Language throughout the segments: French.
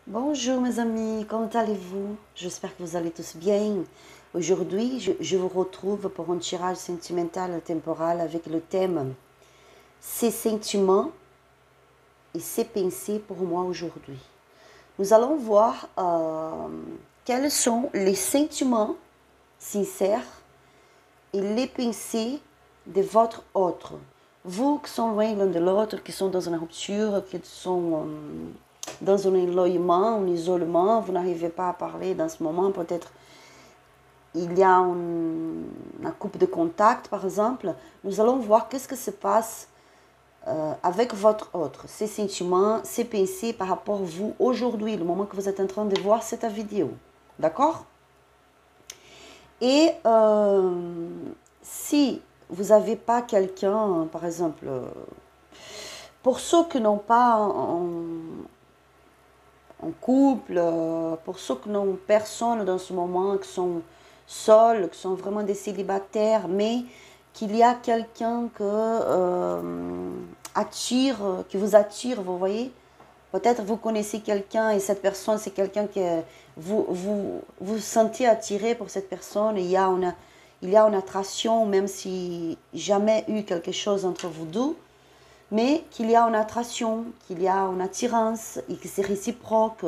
Bonjour mes amis, comment allez-vous? J'espère que vous allez tous bien. Aujourd'hui, je vous retrouve pour un tirage sentimental temporal avec le thème Ces sentiments et ces pensées pour moi aujourd'hui. Nous allons voir quels sont les sentiments sincères et les pensées de votre autre. Vous qui sont loin l'un de l'autre, qui sont dans une rupture, qui sont dans un éloignement, un isolement, vous n'arrivez pas à parler dans ce moment, peut-être il y a une coupe de contact par exemple, nous allons voir qu'est-ce que se passe avec votre autre, ses sentiments, ses pensées par rapport à vous aujourd'hui, le moment que vous êtes en train de voir cette vidéo. D'accord? Et si vous n'avez pas quelqu'un, par exemple, pour ceux qui n'ont pas en couple, pour ceux qui n'ont personne dans ce moment, qui sont seuls, qui sont vraiment des célibataires, mais qu'il y a quelqu'un qui vous attire, vous voyez. Peut-être vous connaissez quelqu'un et cette personne, c'est quelqu'un que vous sentez attiré pour cette personne. Il y a une attraction, même si jamais eu quelque chose entre vous deux, mais qu'il y a une attraction, qu'il y a une attirance et que c'est réciproque,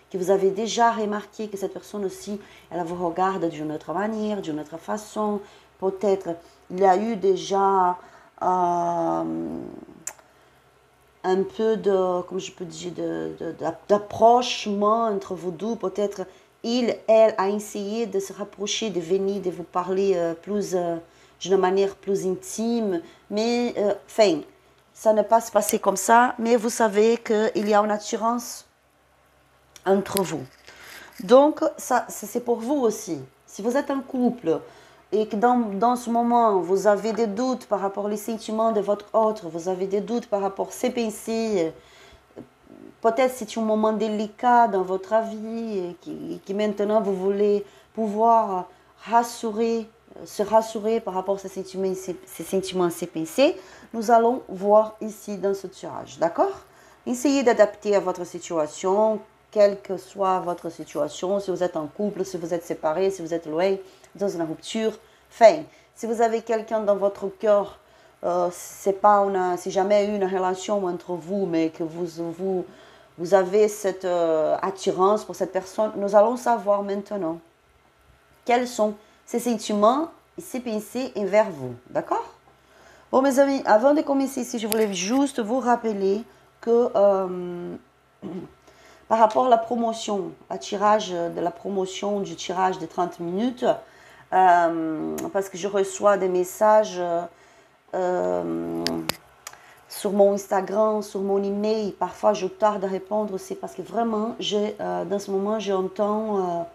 que vous avez déjà remarqué que cette personne aussi, elle vous regarde d'une autre manière, d'une autre façon. Peut-être il y a eu déjà un peu de, comme je peux dire, d'approchement entre vous deux. Peut-être elle a essayé de se rapprocher, de venir, de vous parler d'une manière plus intime. Mais, enfin, ça ne pas se passer comme ça. Mais vous savez qu'il y a une attirance entre vous. Donc, ça, c'est pour vous aussi. Si vous êtes en couple et que dans ce moment, vous avez des doutes par rapport aux sentiments de votre autre, vous avez des doutes par rapport à ses pensées, peut-être c'est un moment délicat dans votre vie et qui maintenant vous voulez pouvoir se rassurer par rapport à ces sentiments, ces pensées, nous allons voir ici dans ce tirage, d'accord? Essayez d'adapter à votre situation, quelle que soit votre situation, si vous êtes en couple, si vous êtes séparé, si vous êtes loin, dans une rupture. Enfin, si vous avez quelqu'un dans votre cœur, c'est jamais eu une relation entre vous, mais que vous avez cette attirance pour cette personne, nous allons savoir maintenant quels sont ces sentiments et ces pensées envers vous. D'accord? Bon, mes amis, avant de commencer ici, je voulais juste vous rappeler que par rapport à la promotion, à tirage de la promotion du tirage de 30 minutes, parce que je reçois des messages sur mon Instagram, sur mon email, parfois je tarde à répondre, c'est parce que vraiment, dans ce moment, j'ai un temps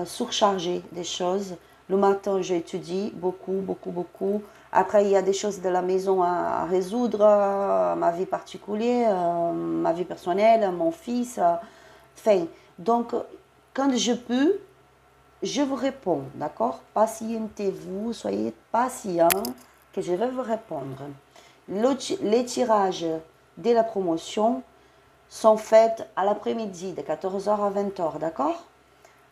surchargé des choses. Le matin, j'étudie beaucoup, beaucoup, beaucoup. Après, il y a des choses de la maison à résoudre, ma vie particulière, ma vie personnelle, mon fils. Enfin, donc, quand je peux, je vous réponds, d'accord? Patientez-vous, soyez patient, que je vais vous répondre. Les tirages de la promotion sont faits à l'après-midi, de 14h à 20h, d'accord?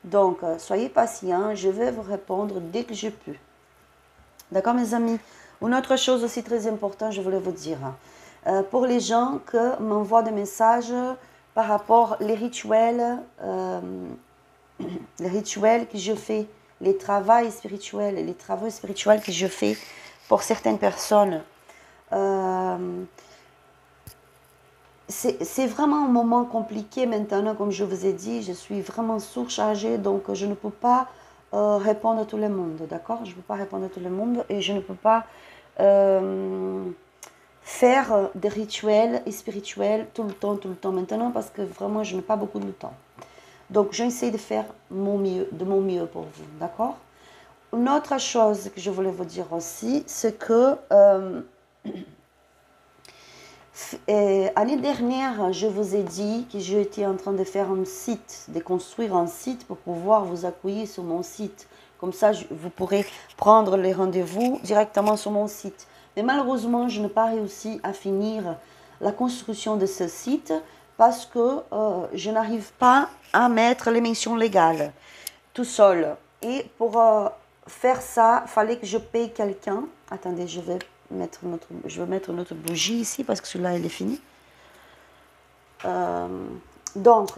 Donc, soyez patients, je vais vous répondre dès que je peux. D'accord, mes amis? Une autre chose aussi très importante, je voulais vous dire. Pour les gens qui m'envoient des messages par rapport aux rituels que je fais, les travaux spirituels que je fais pour certaines personnes. C'est vraiment un moment compliqué maintenant, comme je vous ai dit, je suis vraiment surchargée, donc je ne peux pas répondre à tout le monde, d'accord? Je ne peux pas répondre à tout le monde et je ne peux pas faire des rituels et spirituels tout le temps maintenant, parce que vraiment je n'ai pas beaucoup de temps. Donc j'essaie de faire de mon mieux pour vous, d'accord? Une autre chose que je voulais vous dire aussi, c'est que l'année dernière, je vous ai dit que j'étais en train de faire un site, de construire un site pour pouvoir vous accueillir sur mon site. Comme ça, vous pourrez prendre les rendez-vous directement sur mon site. Mais malheureusement, je n'ai pas réussi à finir la construction de ce site parce que je n'arrive pas à mettre les mentions légales tout seul. Et pour faire ça, il fallait que je paye quelqu'un. Attendez, je vais mettre notre bougie ici parce que celui-là, il est fini. Donc,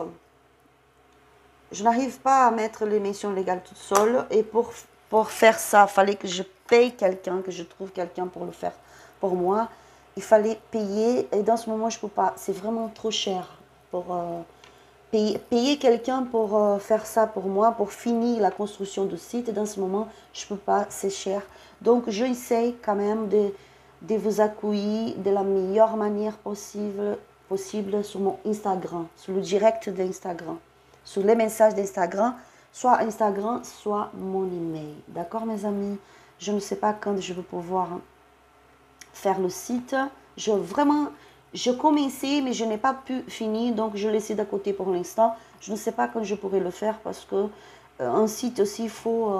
je n'arrive pas à mettre les mentions légales toute seule. Et pour faire ça, il fallait que je paye quelqu'un, que je trouve quelqu'un pour le faire pour moi. Il fallait payer. Et dans ce moment, je ne peux pas. C'est vraiment trop cher pour payer quelqu'un pour faire ça pour moi, pour finir la construction du site. Et dans ce moment, je ne peux pas. C'est cher. Donc, j'essaie quand même de vous accueillir de la meilleure manière possible sur mon Instagram, sur le direct d'Instagram, sur les messages d'Instagram, soit Instagram, soit mon email. D'accord, mes amis? Je ne sais pas quand je vais pouvoir faire le site. Je commençais, mais je n'ai pas pu finir, donc je laissais d'à côté pour l'instant. Je ne sais pas quand je pourrai le faire parce que un site aussi, il faut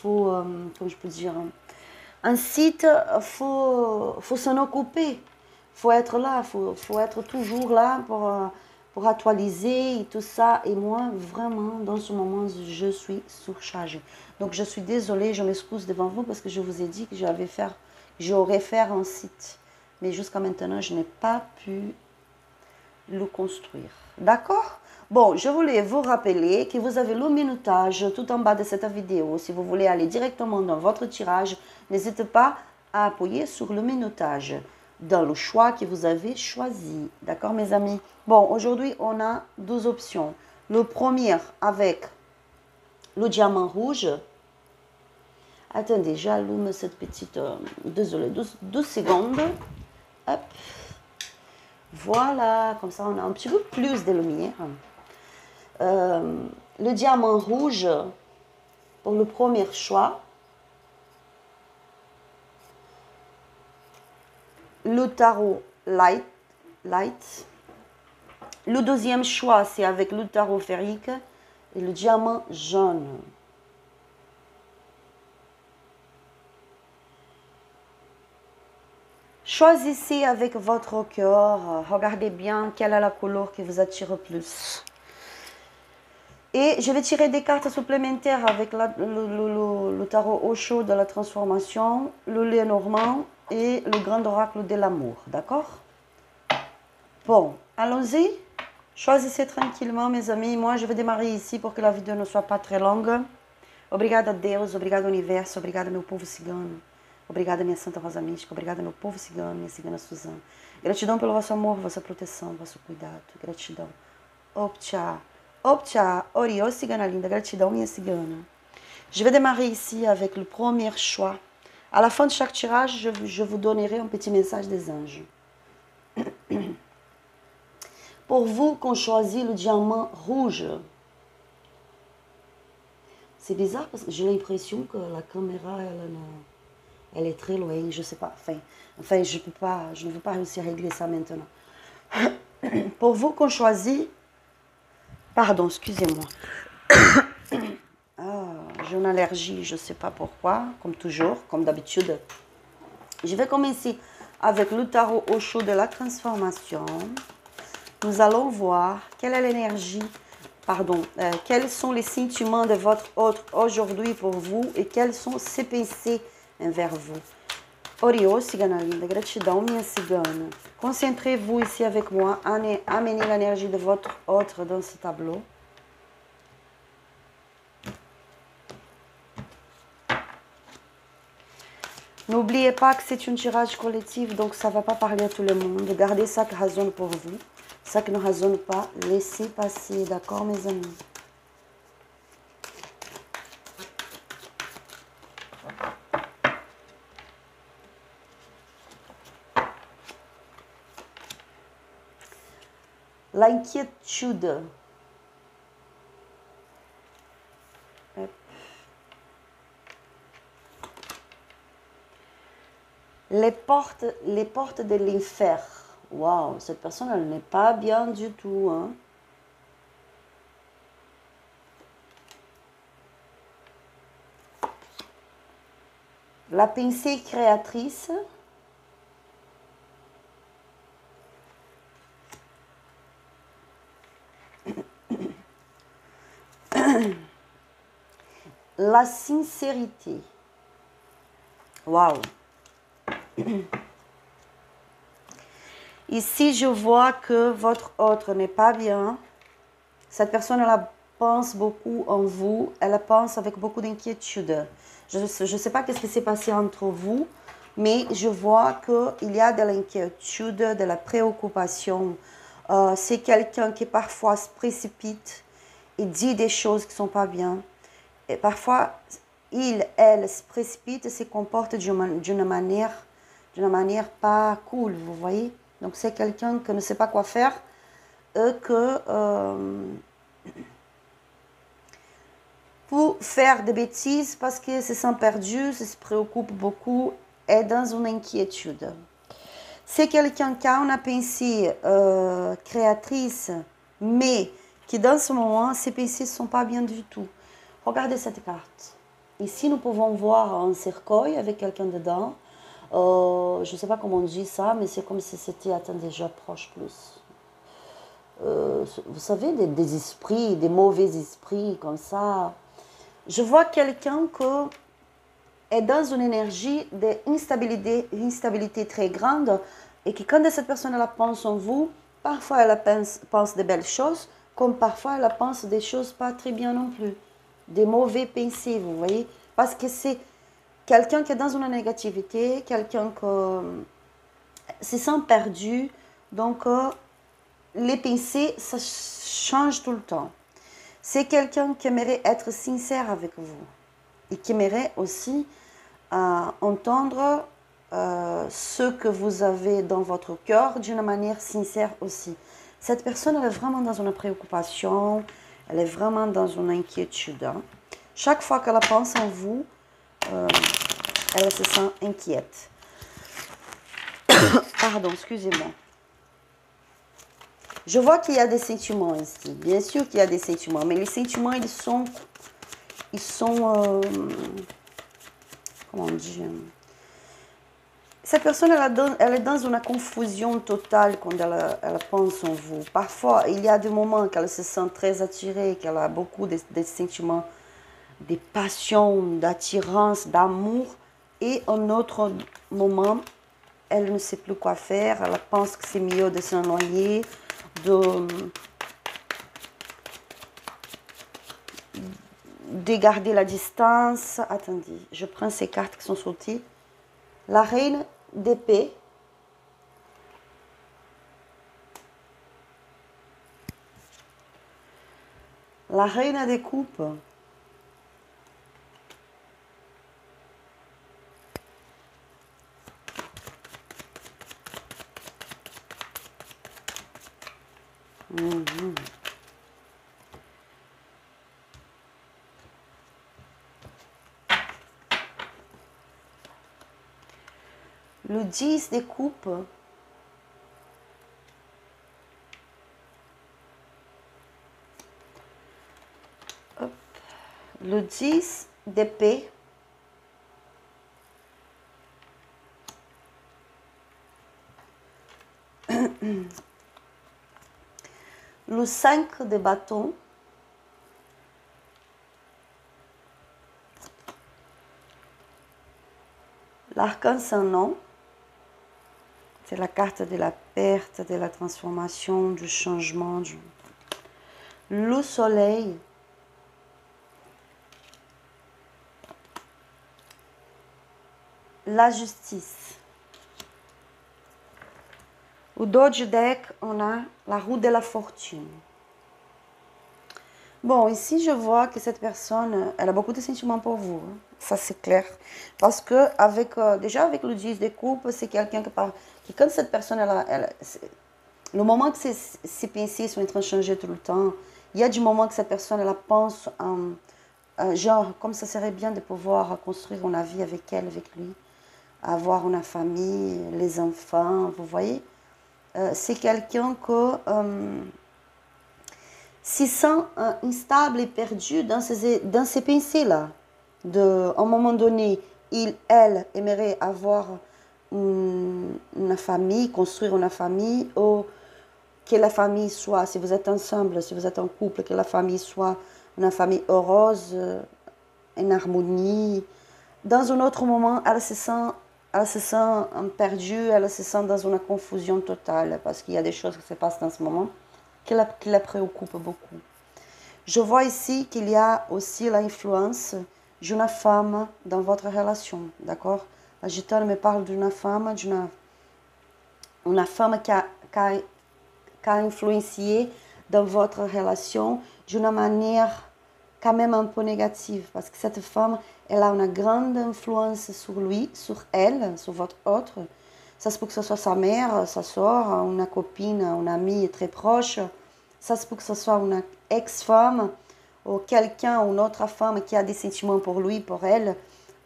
comment je peux dire, un site, faut s'en occuper. Faut être là, faut être toujours là pour actualiser et tout ça. Et moi, vraiment, dans ce moment, je suis surchargée. Donc, je suis désolée, je m'excuse devant vous parce que je vous ai dit que j'aurais fait un site. Mais jusqu'à maintenant, je n'ai pas pu le construire. D'accord? Bon, je voulais vous rappeler que vous avez le minutage tout en bas de cette vidéo. Si vous voulez aller directement dans votre tirage, n'hésitez pas à appuyer sur le minutage dans le choix que vous avez choisi. D'accord, mes amis? Bon, aujourd'hui, on a deux options. Le premier avec le diamant rouge. Attendez, j'allume cette petite... désolé, 12 secondes. Hop. Voilà, comme ça, on a un petit peu plus de lumière. Le diamant rouge pour le premier choix. Le tarot light. Le deuxième choix, c'est avec le tarot ferrique et le diamant jaune. Choisissez avec votre cœur. Regardez bien quelle est la couleur qui vous attire le plus. Et je vais tirer des cartes supplémentaires avec le tarot au chaud de la transformation, le Lénormand et le grand oracle de l'amour. D'accord? Bon, allons-y. Choisissez tranquillement, mes amis. Moi, je vais démarrer ici pour que la vidéo ne soit pas très longue. Obrigada, Deus. Obrigada, Universo. Obrigada, meu povo cigano. Obrigada, minha Santa Rosa Mística. Obrigada, meu povo cigano, minha cigana Suzana. Gratidão pelo vosso amor, vossa proteção, vosso cuidado. Gratidão. Optcha. Optcha. Oriô, cigana linda. Gratidão, minha cigana. Je vais démarrer ici avec le premier choix. À la fin de chaque tirage, je vous donnerai un petit message des anges. Pour vous qu'on choisit le diamant rouge, c'est bizarre parce que j'ai l'impression que la caméra, elle est très loin, je ne sais pas. Enfin je ne peux pas réussir à régler ça maintenant. Pour vous qu'on choisit, pardon, excusez-moi. J'ai une allergie, je ne sais pas pourquoi, comme toujours, comme d'habitude. Je vais commencer avec le tarot au chaud de la transformation. Nous allons voir quelle est l'énergie, quels sont les sentiments de votre autre aujourd'hui pour vous et quels sont ses pensées envers vous. Oriô, cigana linda, gratidão, minha cigana. Concentrez-vous ici avec moi, amenez l'énergie de votre autre dans ce tableau. N'oubliez pas que c'est un tirage collectif, donc ça ne va pas parler à tout le monde. Gardez ça qui résonne pour vous. Ça qui ne résonne pas, laissez passer, d'accord mes amis? L'inquiétude. Les portes de l'enfer. Waouh, cette personne, elle n'est pas bien du tout. Hein? La pensée créatrice. La sincérité. Waouh. Ici, je vois que votre autre n'est pas bien. Cette personne, elle pense beaucoup en vous. Elle pense avec beaucoup d'inquiétude. Je ne sais pas qu'est-ce qui s'est passé entre vous, mais je vois qu'il y a de l'inquiétude, de la préoccupation. C'est quelqu'un qui parfois se précipite et dit des choses qui ne sont pas bien. Et parfois, elle se précipite et se comporte d'une manière pas cool, vous voyez. Donc c'est quelqu'un qui ne sait pas quoi faire et que pour faire des bêtises parce qu'il se sent perdu, se préoccupe beaucoup, est dans une inquiétude. C'est quelqu'un qui a une pensée créatrice, mais qui dans ce moment, ses pensées ne sont pas bien du tout. Regardez cette carte. Ici, nous pouvons voir un cercueil avec quelqu'un dedans. Je ne sais pas comment on dit ça, mais c'est comme si c'était, attendez, j'approche plus. Vous savez, des esprits, des mauvais esprits comme ça. Je vois quelqu'un qui est dans une énergie d'instabilité très grande et que quand cette personne-là pense en vous, parfois elle pense de belles choses, comme parfois elle pense des choses pas très bien non plus. Des mauvais pensées, vous voyez. Parce que c'est quelqu'un qui est dans une négativité, quelqu'un qui se sent perdu. Donc, les pensées, ça change tout le temps. C'est quelqu'un qui aimerait être sincère avec vous et qui aimerait aussi entendre ce que vous avez dans votre cœur d'une manière sincère aussi. Cette personne, elle est vraiment dans une préoccupation, elle est vraiment dans une inquiétude. Hein. Chaque fois qu'elle pense en vous, elle se sent inquiète. Pardon, excusez-moi. Je vois qu'il y a des sentiments ici. Bien sûr qu'il y a des sentiments, mais les sentiments, ils sont comment dire? Cette personne, elle est dans une confusion totale quand elle pense en vous. Parfois, il y a des moments qu'elle se sent très attirée, qu'elle a beaucoup de sentiments, de passion, d'attirance, d'amour. Et un autre moment, elle ne sait plus quoi faire. Elle pense que c'est mieux de s'ennuyer, de garder la distance. Attendez, je prends ces cartes qui sont sorties. La reine d'épée. La reine des coupes. Le 10 des coupes. Hop. Le 10 d'épée. Le 5 de bâton. L'arcane sans nom. C'est la carte de la perte, de la transformation, du changement. Le soleil. La justice. Au dos du deck, on a la roue de la fortune. Bon, ici, je vois que cette personne, elle a beaucoup de sentiments pour vous. Hein. Ça, c'est clair. Parce que déjà, avec le 10 de coupe, c'est quelqu'un qui, quand cette personne, le moment que ses pensées sont en train de changer tout le temps, il y a du moment que cette personne, elle pense genre, comme ça serait bien de pouvoir construire une vie avec elle, avec lui, avoir une famille, les enfants, vous voyez. C'est quelqu'un que se sent instable et perdu dans ces pensées-là. À un moment donné, elle aimerait avoir une famille, construire une famille, ou que la famille soit, si vous êtes ensemble, si vous êtes en couple, que la famille soit une famille heureuse, en harmonie. Dans un autre moment, elle se sent perdue, elle se sent dans une confusion totale parce qu'il y a des choses qui se passent dans ce moment qui la préoccupent beaucoup. Je vois ici qu'il y a aussi l'influence d'une femme dans votre relation, d'accord? La gitane me parle d'une femme, une femme qui a influencé dans votre relation d'une manière quand même un peu négative, parce que cette femme, elle a une grande influence sur lui, sur elle, sur votre autre. Ça se peut que ce soit sa mère, sa soeur, une copine, une amie très proche. Ça se peut que ce soit une ex-femme ou quelqu'un ou une autre femme qui a des sentiments pour lui, pour elle.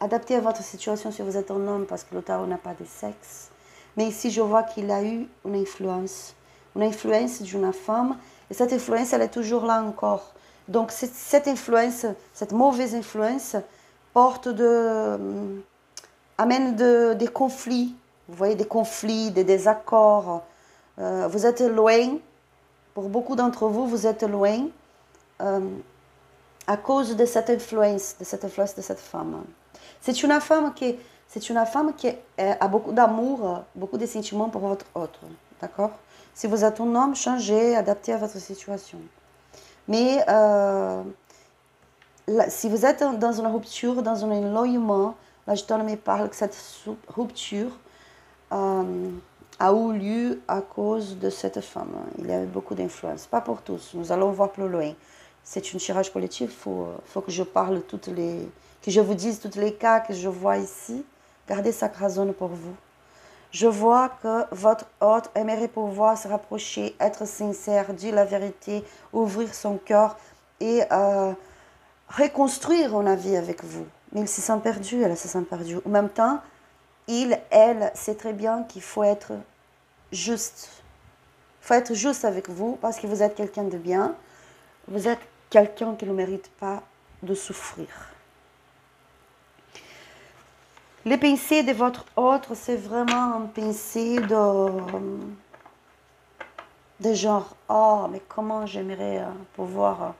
Adaptez à votre situation si vous êtes un homme, parce que le tarot n'a pas de sexe. Mais ici, je vois qu'il a eu une influence d'une femme, et cette influence, elle est toujours là encore. Donc, cette influence, cette mauvaise influence, amène des conflits. Vous voyez, des conflits, des désaccords. Vous êtes loin, pour beaucoup d'entre vous, vous êtes loin à cause de cette influence de cette femme. C'est une femme qui a beaucoup d'amour, beaucoup de sentiments pour votre autre. D'accord? Si vous êtes un homme, changez, adaptez à votre situation. Mais si vous êtes dans une rupture, dans un éloignement, la Gitane me parle que cette rupture a eu lieu à cause de cette femme. Il y a eu beaucoup d'influence. Pas pour tous, nous allons voir plus loin. C'est un tirage collectif, il faut que je parle que je vous dise tous les cas que je vois ici. Gardez ça résonne pour vous. Je vois que votre hôte aimerait pouvoir se rapprocher, être sincère, dire la vérité, ouvrir son cœur et reconstruire une vie avec vous. Mais il se sent perdu, elle se sent perdue. En même temps, elle sait très bien qu'il faut être juste. Il faut être juste avec vous parce que vous êtes quelqu'un de bien. Vous êtes quelqu'un qui ne mérite pas de souffrir. Les pensées de votre autre, c'est vraiment une pensée de genre, oh, mais comment j'aimerais pouvoir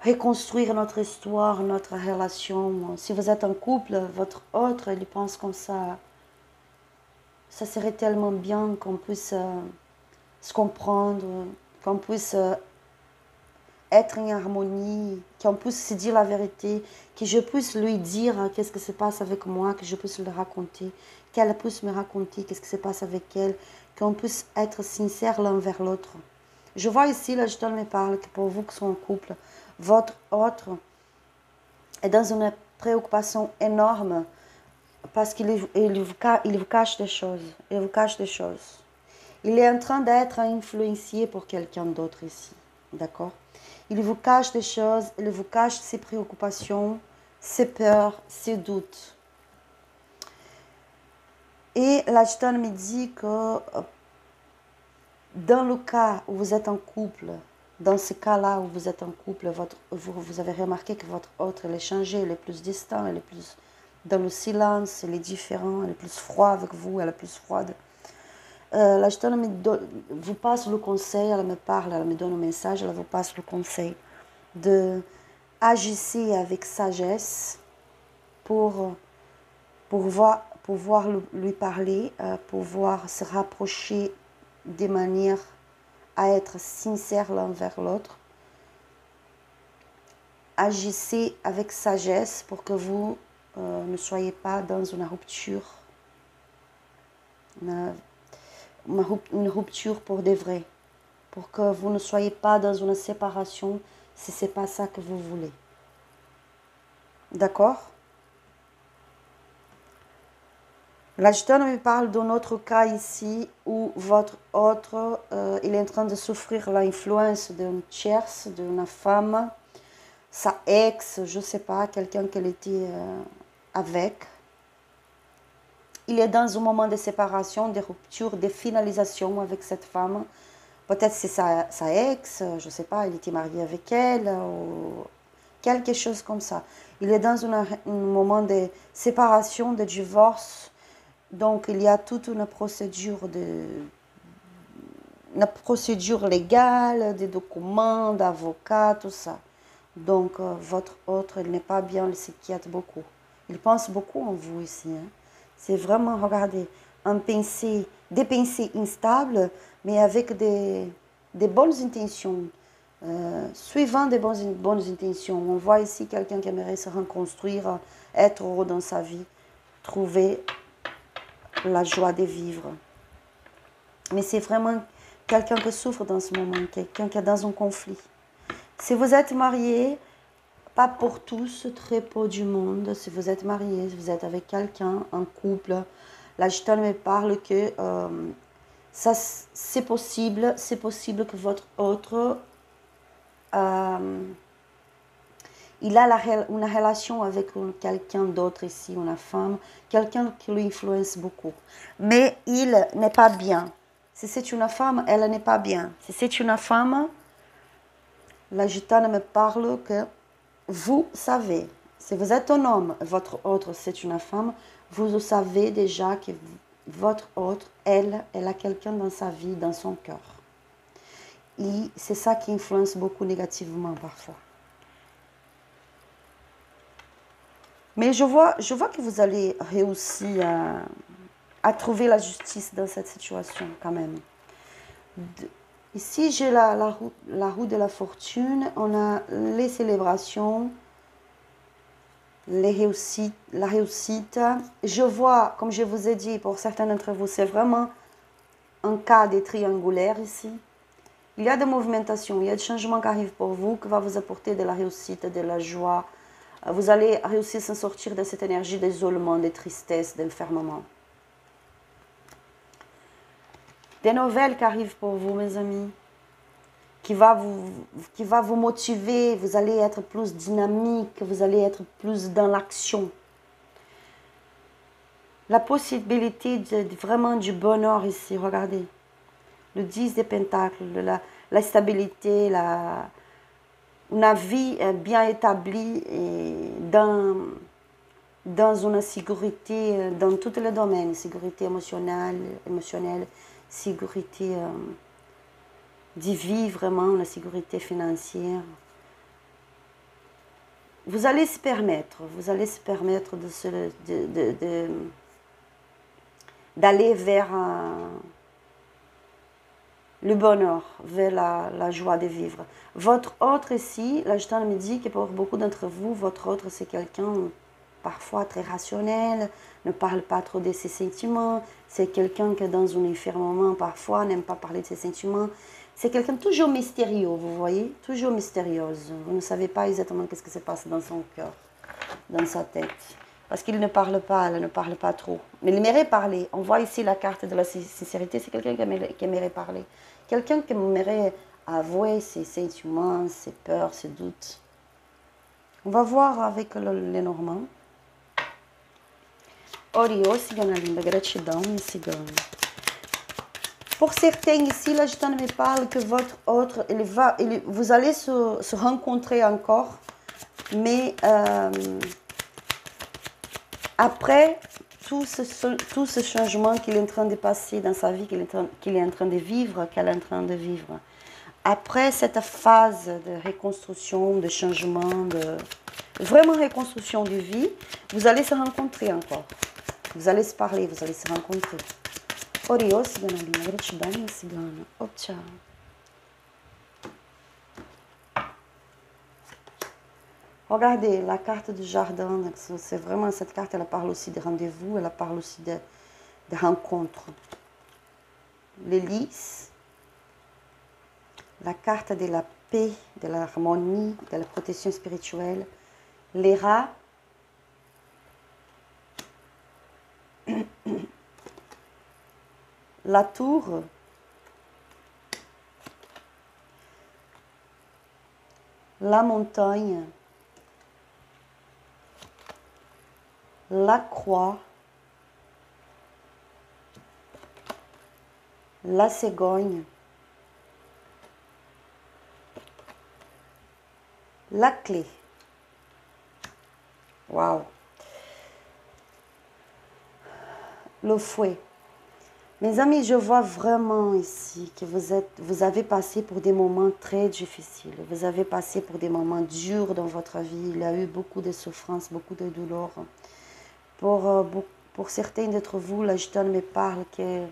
reconstruire notre histoire, notre relation. Si vous êtes en couple, votre autre, il pense comme ça. Ça serait tellement bien qu'on puisse se comprendre, qu'on puisse être en harmonie, qu'on puisse se dire la vérité, que je puisse lui dire qu'est-ce qui se passe avec moi, que je puisse le raconter, qu'elle puisse me raconter qu'est-ce qui se passe avec elle, qu'on puisse être sincère l'un vers l'autre. Je vois ici, là, je me parle que pour vous qui sont en couple, votre autre est dans une préoccupation énorme parce qu'il vous cache des choses. Il vous cache des choses. Il est en train d'être influencé pour quelqu'un d'autre ici. D'accord? Il vous cache des choses, il vous cache ses préoccupations, ses peurs, ses doutes. Et la Gitane me dit que dans le cas où vous êtes en couple, dans ce cas-là où vous êtes en couple, vous avez remarqué que votre autre, elle est changée, elle est plus distante, elle est plus dans le silence, elle est différente, elle est plus froide avec vous, elle est plus froide. La Gitane vous passe le conseil, elle me parle, elle me donne un message, elle vous passe le conseil de agir avec sagesse pour pouvoir lui parler, pouvoir se rapprocher de manière à être sincère l'un vers l'autre. Agissez avec sagesse pour que vous ne soyez pas dans une rupture. Une rupture pour de vrai, pour que vous ne soyez pas dans une séparation si ce n'est pas ça que vous voulez. D'accord? La Gitane me parle d'un autre cas ici où votre autre, il est en train de souffrir l'influence d'une tierce, d'une femme, sa ex, je ne sais pas, quelqu'un qu'elle était avec. Il est dans un moment de séparation, de rupture, de finalisation avec cette femme. Peut-être c'est sa ex, je ne sais pas, il était marié avec elle, ou quelque chose comme ça. Il est dans un moment de séparation, de divorce. Donc, il y a toute une procédure légale, des documents, d'avocats, tout ça. Donc, votre autre, il n'est pas bien, il s'inquiète beaucoup. Il pense beaucoup en vous ici. Hein. C'est vraiment, regardez, des pensées instables, mais avec des bonnes intentions. Suivant des bonnes intentions. On voit ici quelqu'un qui aimerait se reconstruire, être heureux dans sa vie, trouver la joie de vivre. Mais c'est vraiment quelqu'un qui souffre dans ce moment, quelqu'un qui est dans un conflit. Si vous êtes marié, pas pour tous, très peu du monde. Si vous êtes marié, si vous êtes avec quelqu'un, un couple, la gitane me parle que ça, c'est possible que votre autre, il a une relation avec quelqu'un d'autre ici, une femme, quelqu'un qui lui influence beaucoup. Mais il n'est pas bien. Si c'est une femme, elle n'est pas bien. Si c'est une femme, la gitane me parle que vous savez, si vous êtes un homme, votre autre c'est une femme, vous savez déjà que votre autre, elle a quelqu'un dans sa vie, dans son cœur. Et c'est ça qui influence beaucoup négativement parfois. Mais je vois que vous allez réussir à trouver la justice dans cette situation quand même. Ici, j'ai la roue de la fortune, on a les célébrations, la réussite. Je vois, comme je vous ai dit, pour certains d'entre vous, c'est vraiment un cas de triangulaire ici. Il y a des movimentations, il y a des changements qui arrivent pour vous, qui vont vous apporter de la réussite, de la joie. Vous allez réussir à s'en sortir de cette énergie d'isolement, de tristesse, d'enfermement. Des nouvelles qui arrivent pour vous, mes amis, qui va vous motiver, vous allez être plus dynamique, vous allez être plus dans l'action. La possibilité vraiment du bonheur ici, regardez. Le 10 des pentacles, la stabilité, une vie bien établie et dans une sécurité dans tous les domaines, sécurité émotionnelle, sécurité de vie, vraiment, la sécurité financière. Vous allez se permettre d'aller vers le bonheur, vers la joie de vivre. Votre autre ici, la gitane me dit que pour beaucoup d'entre vous, votre autre c'est quelqu'un parfois très rationnel, ne parle pas trop de ses sentiments, c'est quelqu'un qui est dans un enfermement parfois, n'aime pas parler de ses sentiments. C'est quelqu'un toujours mystérieux, vous voyez, toujours mystérieuse. Vous ne savez pas exactement qu'est-ce qui se passe dans son cœur, dans sa tête. Parce qu'il ne parle pas, elle ne parle pas trop. Mais il aimerait parler. On voit ici la carte de la sincérité, c'est quelqu'un qui aimerait parler. Quelqu'un qui aimerait avouer ses sentiments, ses peurs, ses doutes. On va voir avec les Normands. Oriô, cigana linda, gratidão, minha cigana. Pour certains ici, la gitane me parle que votre autre, vous allez se rencontrer encore, mais après tout ce changement qu'il est en train de passer dans sa vie, qu'il est en train de vivre, qu'elle est en train de vivre, après cette phase de reconstruction, de changement, de vraiment reconstruction de vie, vous allez se rencontrer encore. Vous allez se parler, vous allez se rencontrer. Oriô, cigana linda, gratidão, minha cigana. Oh, tchau. Regardez, la carte du jardin, c'est vraiment cette carte, elle parle aussi de rendez-vous, elle parle aussi de rencontres. L'hélice, la carte de la paix, de l'harmonie, de la protection spirituelle. Les rats, la tour, la montagne, la croix, la cigogne, la clé. Waouh! Le fouet. Mes amis, je vois vraiment ici que vous avez passé pour des moments très difficiles. Vous avez passé pour des moments durs dans votre vie. Il y a eu beaucoup de souffrances, beaucoup de douleurs. Pour certains d'entre vous, la gitane me parle qu'il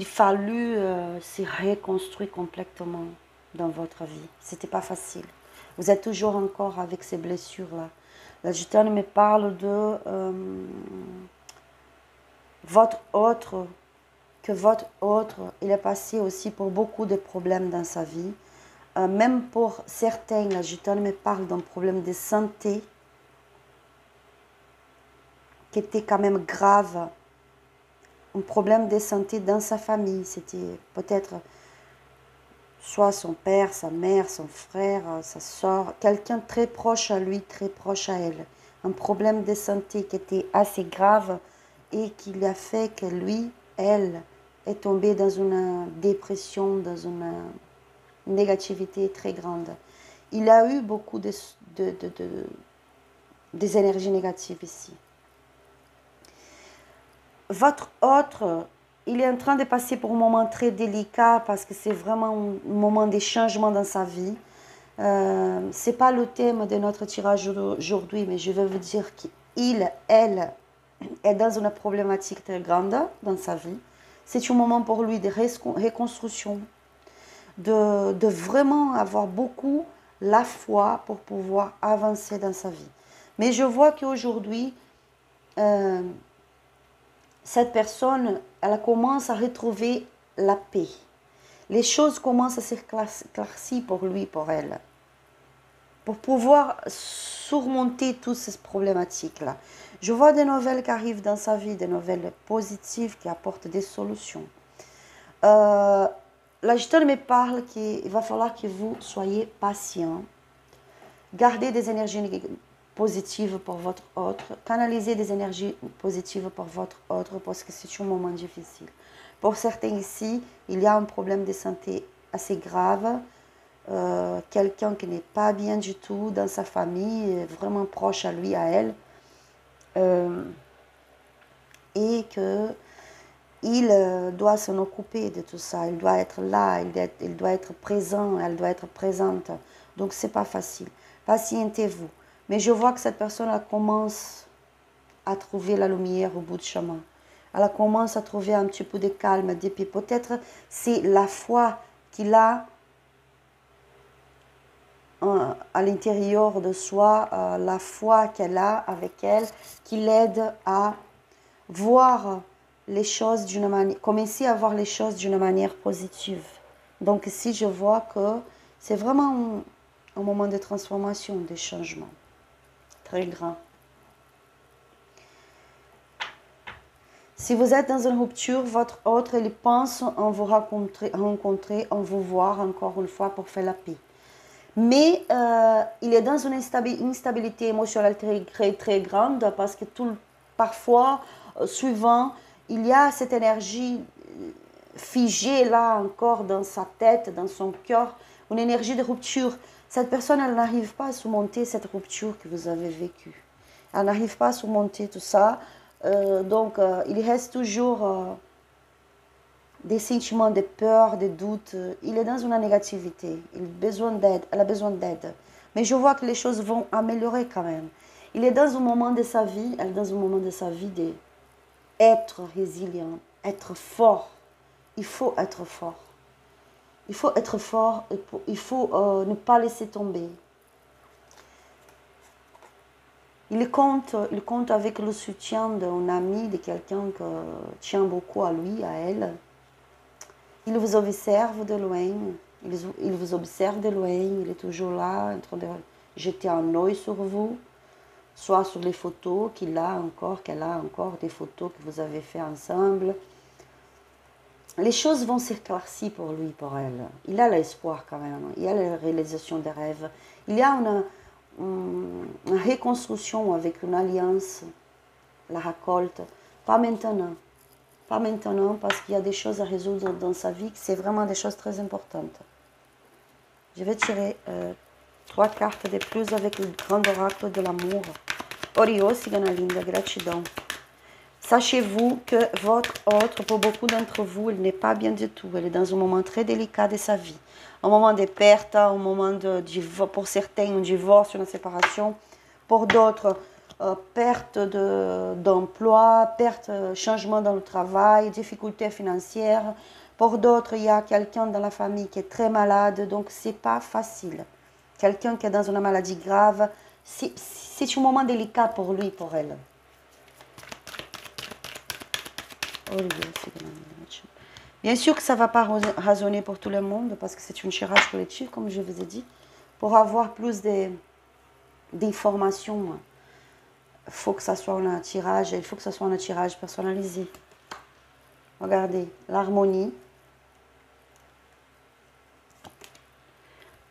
fallut se reconstruire complètement dans votre vie. C'était pas facile. Vous êtes toujours encore avec ces blessures-là. La gitane me parle de votre autre, il est passé aussi pour beaucoup de problèmes dans sa vie. Même pour certains, la gitane me parle d'un problème de santé qui était quand même grave. Un problème de santé dans sa famille. C'était peut-être soit son père, sa mère, son frère, sa soeur, quelqu'un très proche à lui, très proche à elle. Un problème de santé qui était assez grave et qui lui a fait que lui, elle, est tombée dans une dépression, dans une négativité très grande. Il a eu beaucoup des énergies négatives ici. Votre autre, il est en train de passer pour un moment très délicat parce que c'est vraiment un moment de changement dans sa vie. Ce n'est pas le thème de notre tirage aujourd'hui, mais je vais vous dire qu'il, elle, est dans une problématique très grande dans sa vie. C'est un moment pour lui de reconstruction, de vraiment avoir beaucoup la foi pour pouvoir avancer dans sa vie. Mais je vois qu'aujourd'hui, cette personne, elle commence à retrouver la paix. Les choses commencent à s'éclaircir pour lui, pour elle. Pour pouvoir surmonter toutes ces problématiques-là. Je vois des nouvelles qui arrivent dans sa vie, des nouvelles positives qui apportent des solutions. La gitane me parle qu'il va falloir que vous soyez patient. Gardez des énergies positives pour votre autre. Canalisez des énergies positives pour votre autre parce que c'est un moment difficile. Pour certains ici, il y a un problème de santé assez grave. Quelqu'un qui n'est pas bien du tout dans sa famille, vraiment proche à lui, à elle. Et que il doit s'en occuper de tout ça, il doit être là, il doit être présent, elle doit être présente. Donc, ce n'est pas facile. Patientez-vous. Mais je vois que cette personne elle commence à trouver la lumière au bout du chemin. Elle commence à trouver un petit peu de calme, de paix. Peut-être c'est la foi qu'il a à l'intérieur de soi, la foi qu'elle a avec elle, qui l'aide à voir les choses d'une manière, commencer à voir les choses d'une manière positive. Donc ici, je vois que c'est vraiment un moment de transformation, de changement très grand. Si vous êtes dans une rupture, votre autre, il pense en vous rencontrer, en vous voir encore une fois pour faire la paix. Mais il est dans une instabilité émotionnelle très, très grande parce que parfois, souvent, il y a cette énergie figée là encore dans sa tête, dans son cœur, une énergie de rupture. Cette personne, elle n'arrive pas à surmonter cette rupture que vous avez vécue. Elle n'arrive pas à surmonter tout ça. Donc, il reste toujours des sentiments de peur, de doute. Il est dans une négativité. Il a besoin d'aide. Elle a besoin d'aide. Mais je vois que les choses vont améliorer quand même. Il est dans un moment de sa vie, elle est dans un moment de sa vie d'être résilient, être fort. Il faut être fort. Il faut être fort. Il faut ne pas laisser tomber. Il compte avec le soutien d'un ami, de quelqu'un qui tient beaucoup à lui, à elle. Il vous observe de loin, il vous observe de loin, il est toujours là, en train de jeter un œil sur vous, soit sur les photos qu'elle a encore, des photos que vous avez fait ensemble. Les choses vont s'éclaircir pour lui, pour elle. Il a l'espoir quand même, il y a la réalisation des rêves. Il y a une reconstruction avec une alliance, la récolte, pas maintenant. Pas maintenant parce qu'il y a des choses à résoudre dans sa vie, c'est vraiment des choses très importantes. Je vais tirer 3 cartes de plus avec le grand oracle de l'amour. Orio, cigana linda, gratidão. Sachez-vous que votre autre, pour beaucoup d'entre vous, elle n'est pas bien du tout. Elle est dans un moment très délicat de sa vie. Un moment de perte, un moment pour certains, un divorce, une séparation. Pour d'autres, perte d'emploi, changement dans le travail, difficultés financières. Pour d'autres, il y a quelqu'un dans la famille qui est très malade, donc c'est pas facile. Quelqu'un qui est dans une maladie grave, c'est un moment délicat pour lui, pour elle. Bien sûr que ça ne va pas résonner pour tout le monde parce que c'est une tirage collectif, comme je vous ai dit. Pour avoir plus d'informations, il faut que ça soit un tirage, il faut que ça soit un tirage personnalisé. Regardez, l'harmonie,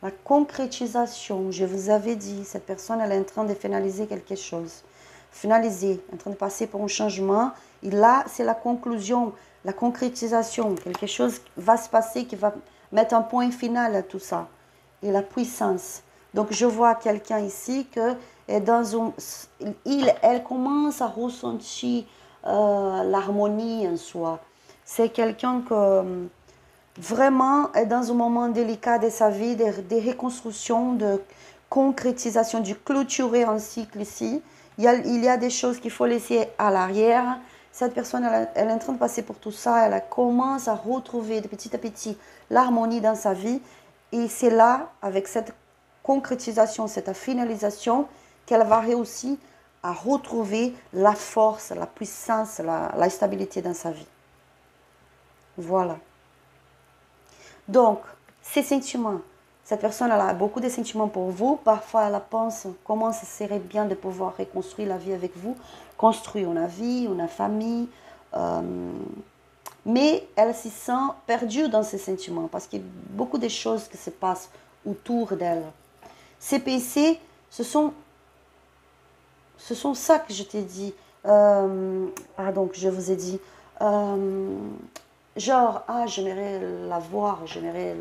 la concrétisation. Je vous avais dit, cette personne, elle est en train de finaliser quelque chose. Finaliser, en train de passer pour un changement. Et là, c'est la conclusion, la concrétisation. Quelque chose va se passer qui va mettre un point final à tout ça. Et la puissance. Donc, je vois quelqu'un ici que est dans un... Elle commence à ressentir l'harmonie en soi. C'est quelqu'un que vraiment est dans un moment délicat de sa vie, de reconstruction, de concrétisation, de clôturer un cycle ici. Il y a des choses qu'il faut laisser à l'arrière. Cette personne, elle est en train de passer pour tout ça. Elle commence à retrouver de petit à petit l'harmonie dans sa vie. Et c'est là, avec cette concrétisation, cette finalisation, qu'elle va réussir à retrouver la force, la puissance, la stabilité dans sa vie. Voilà. Donc, ces sentiments, cette personne elle a beaucoup de sentiments pour vous. Parfois, elle pense comment ce serait bien de pouvoir reconstruire la vie avec vous, construire une vie, une famille. Mais elle se sent perdue dans ses sentiments parce qu'il y a beaucoup de choses qui se passent autour d'elle. Ces PC, ce sont ça que je t'ai dit. Pardon, que je vous ai dit. Genre, j'aimerais la voir, j'aimerais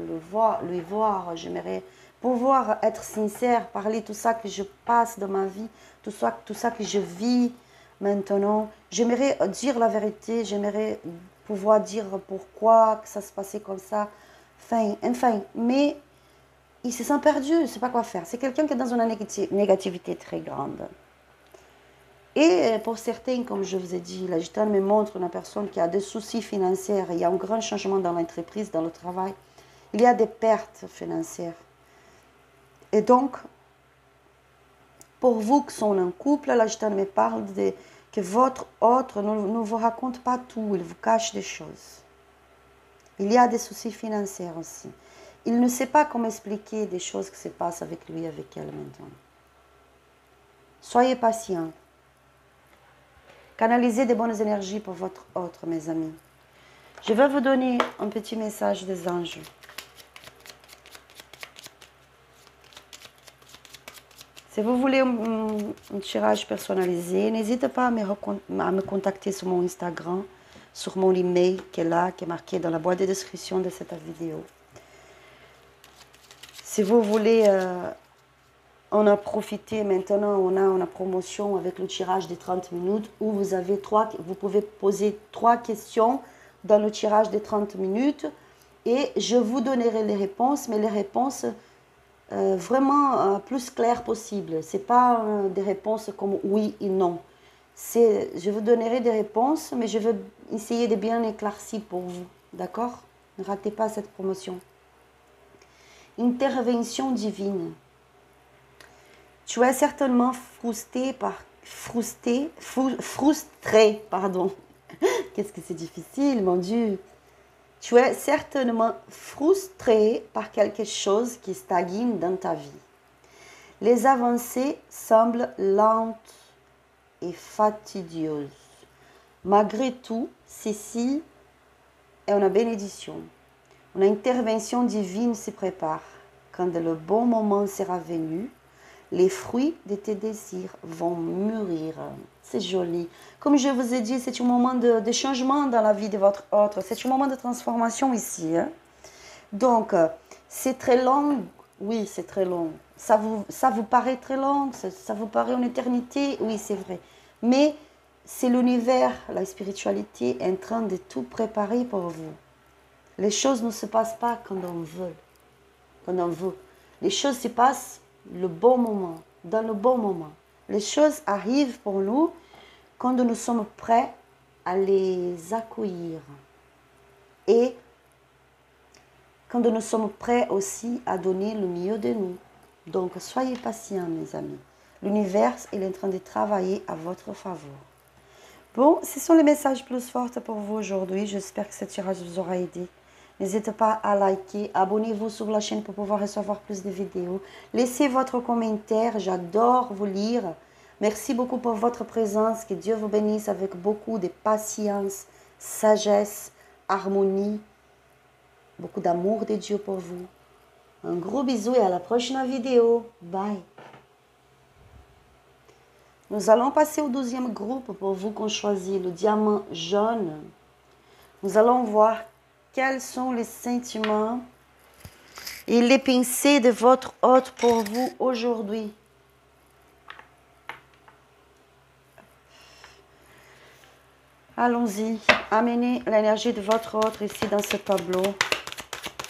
lui voir, j'aimerais pouvoir être sincère, parler tout ça que je passe dans ma vie, tout ça que je vis maintenant. J'aimerais dire la vérité, j'aimerais pouvoir dire pourquoi que ça se passait comme ça. Enfin, mais il se sent perdu, il ne sait pas quoi faire. C'est quelqu'un qui est dans une négativité très grande. Et pour certains, comme je vous ai dit, la gitane me montre une personne qui a des soucis financiers. Il y a un grand changement dans l'entreprise, dans le travail. Il y a des pertes financières. Et donc, pour vous qui sont en couple, la gitane me parle que votre autre ne vous raconte pas tout, il vous cache des choses. Il y a des soucis financiers aussi. Il ne sait pas comment expliquer des choses qui se passent avec lui, avec elle maintenant. Soyez patient. Canalisez des bonnes énergies pour votre autre, mes amis. Je vais vous donner un petit message des anges. Si vous voulez un tirage personnalisé, n'hésitez pas à me contacter sur mon Instagram, sur mon email qui est là, qui est marqué dans la boîte de description de cette vidéo. Si vous voulez on a profité maintenant, on a une promotion avec le tirage des 30 minutes où vous pouvez poser 3 questions dans le tirage des 30 minutes et je vous donnerai les réponses, mais les réponses vraiment plus claires possible. Ce n'est pas des réponses comme oui et non. Je vous donnerai des réponses, mais je vais essayer de bien éclaircir pour vous. D'accord? Ne ratez pas cette promotion. Intervention divine. Tu es certainement frustré, pardon. Qu'est-ce que c'est difficile, mon Dieu. Tu es certainement frustré par quelque chose qui stagne dans ta vie. Les avancées semblent lentes et fatidieuses. Malgré tout, ceci est une bénédiction. Une intervention divine se prépare. Quand le bon moment sera venu, les fruits de tes désirs vont mûrir. C'est joli. Comme je vous ai dit, c'est un moment de changement dans la vie de votre autre. C'est un moment de transformation ici. Hein? Donc, c'est très long. Oui, c'est très long. Ça vous paraît très long. Ça vous paraît une éternité. Oui, c'est vrai. Mais c'est l'univers, la spiritualité est en train de tout préparer pour vous. Les choses ne se passent pas quand on veut, quand on veut. Les choses se passent le bon moment, dans le bon moment. Les choses arrivent pour nous quand nous sommes prêts à les accueillir. Et quand nous sommes prêts aussi à donner le mieux de nous. Donc, soyez patients, mes amis. L'univers est en train de travailler à votre faveur. Bon, ce sont les messages plus forts pour vous aujourd'hui. J'espère que ce tirage vous aura aidé. N'hésitez pas à liker, abonnez-vous sur la chaîne pour pouvoir recevoir plus de vidéos. Laissez votre commentaire, j'adore vous lire. Merci beaucoup pour votre présence. Que Dieu vous bénisse avec beaucoup de patience, sagesse, harmonie. Beaucoup d'amour de Dieu pour vous. Un gros bisou et à la prochaine vidéo. Bye. Nous allons passer au 12e groupe pour vous qu'on choisit le diamant jaune. Nous allons voir quels sont les sentiments et les pensées de votre hôte pour vous aujourd'hui. Allons-y, amenez l'énergie de votre hôte ici dans ce tableau.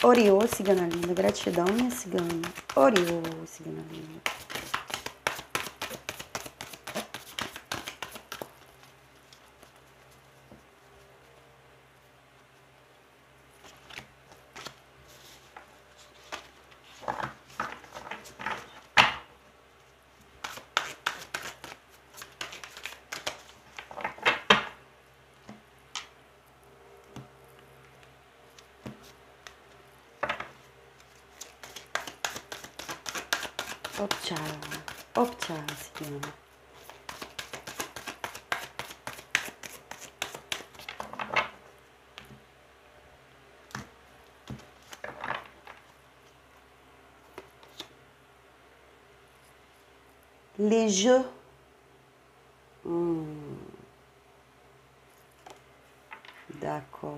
Orio, cigana linda, gratidão, minha cigana. Orio, cigana linda. Opcha, cigana. Les jeux. D'accord.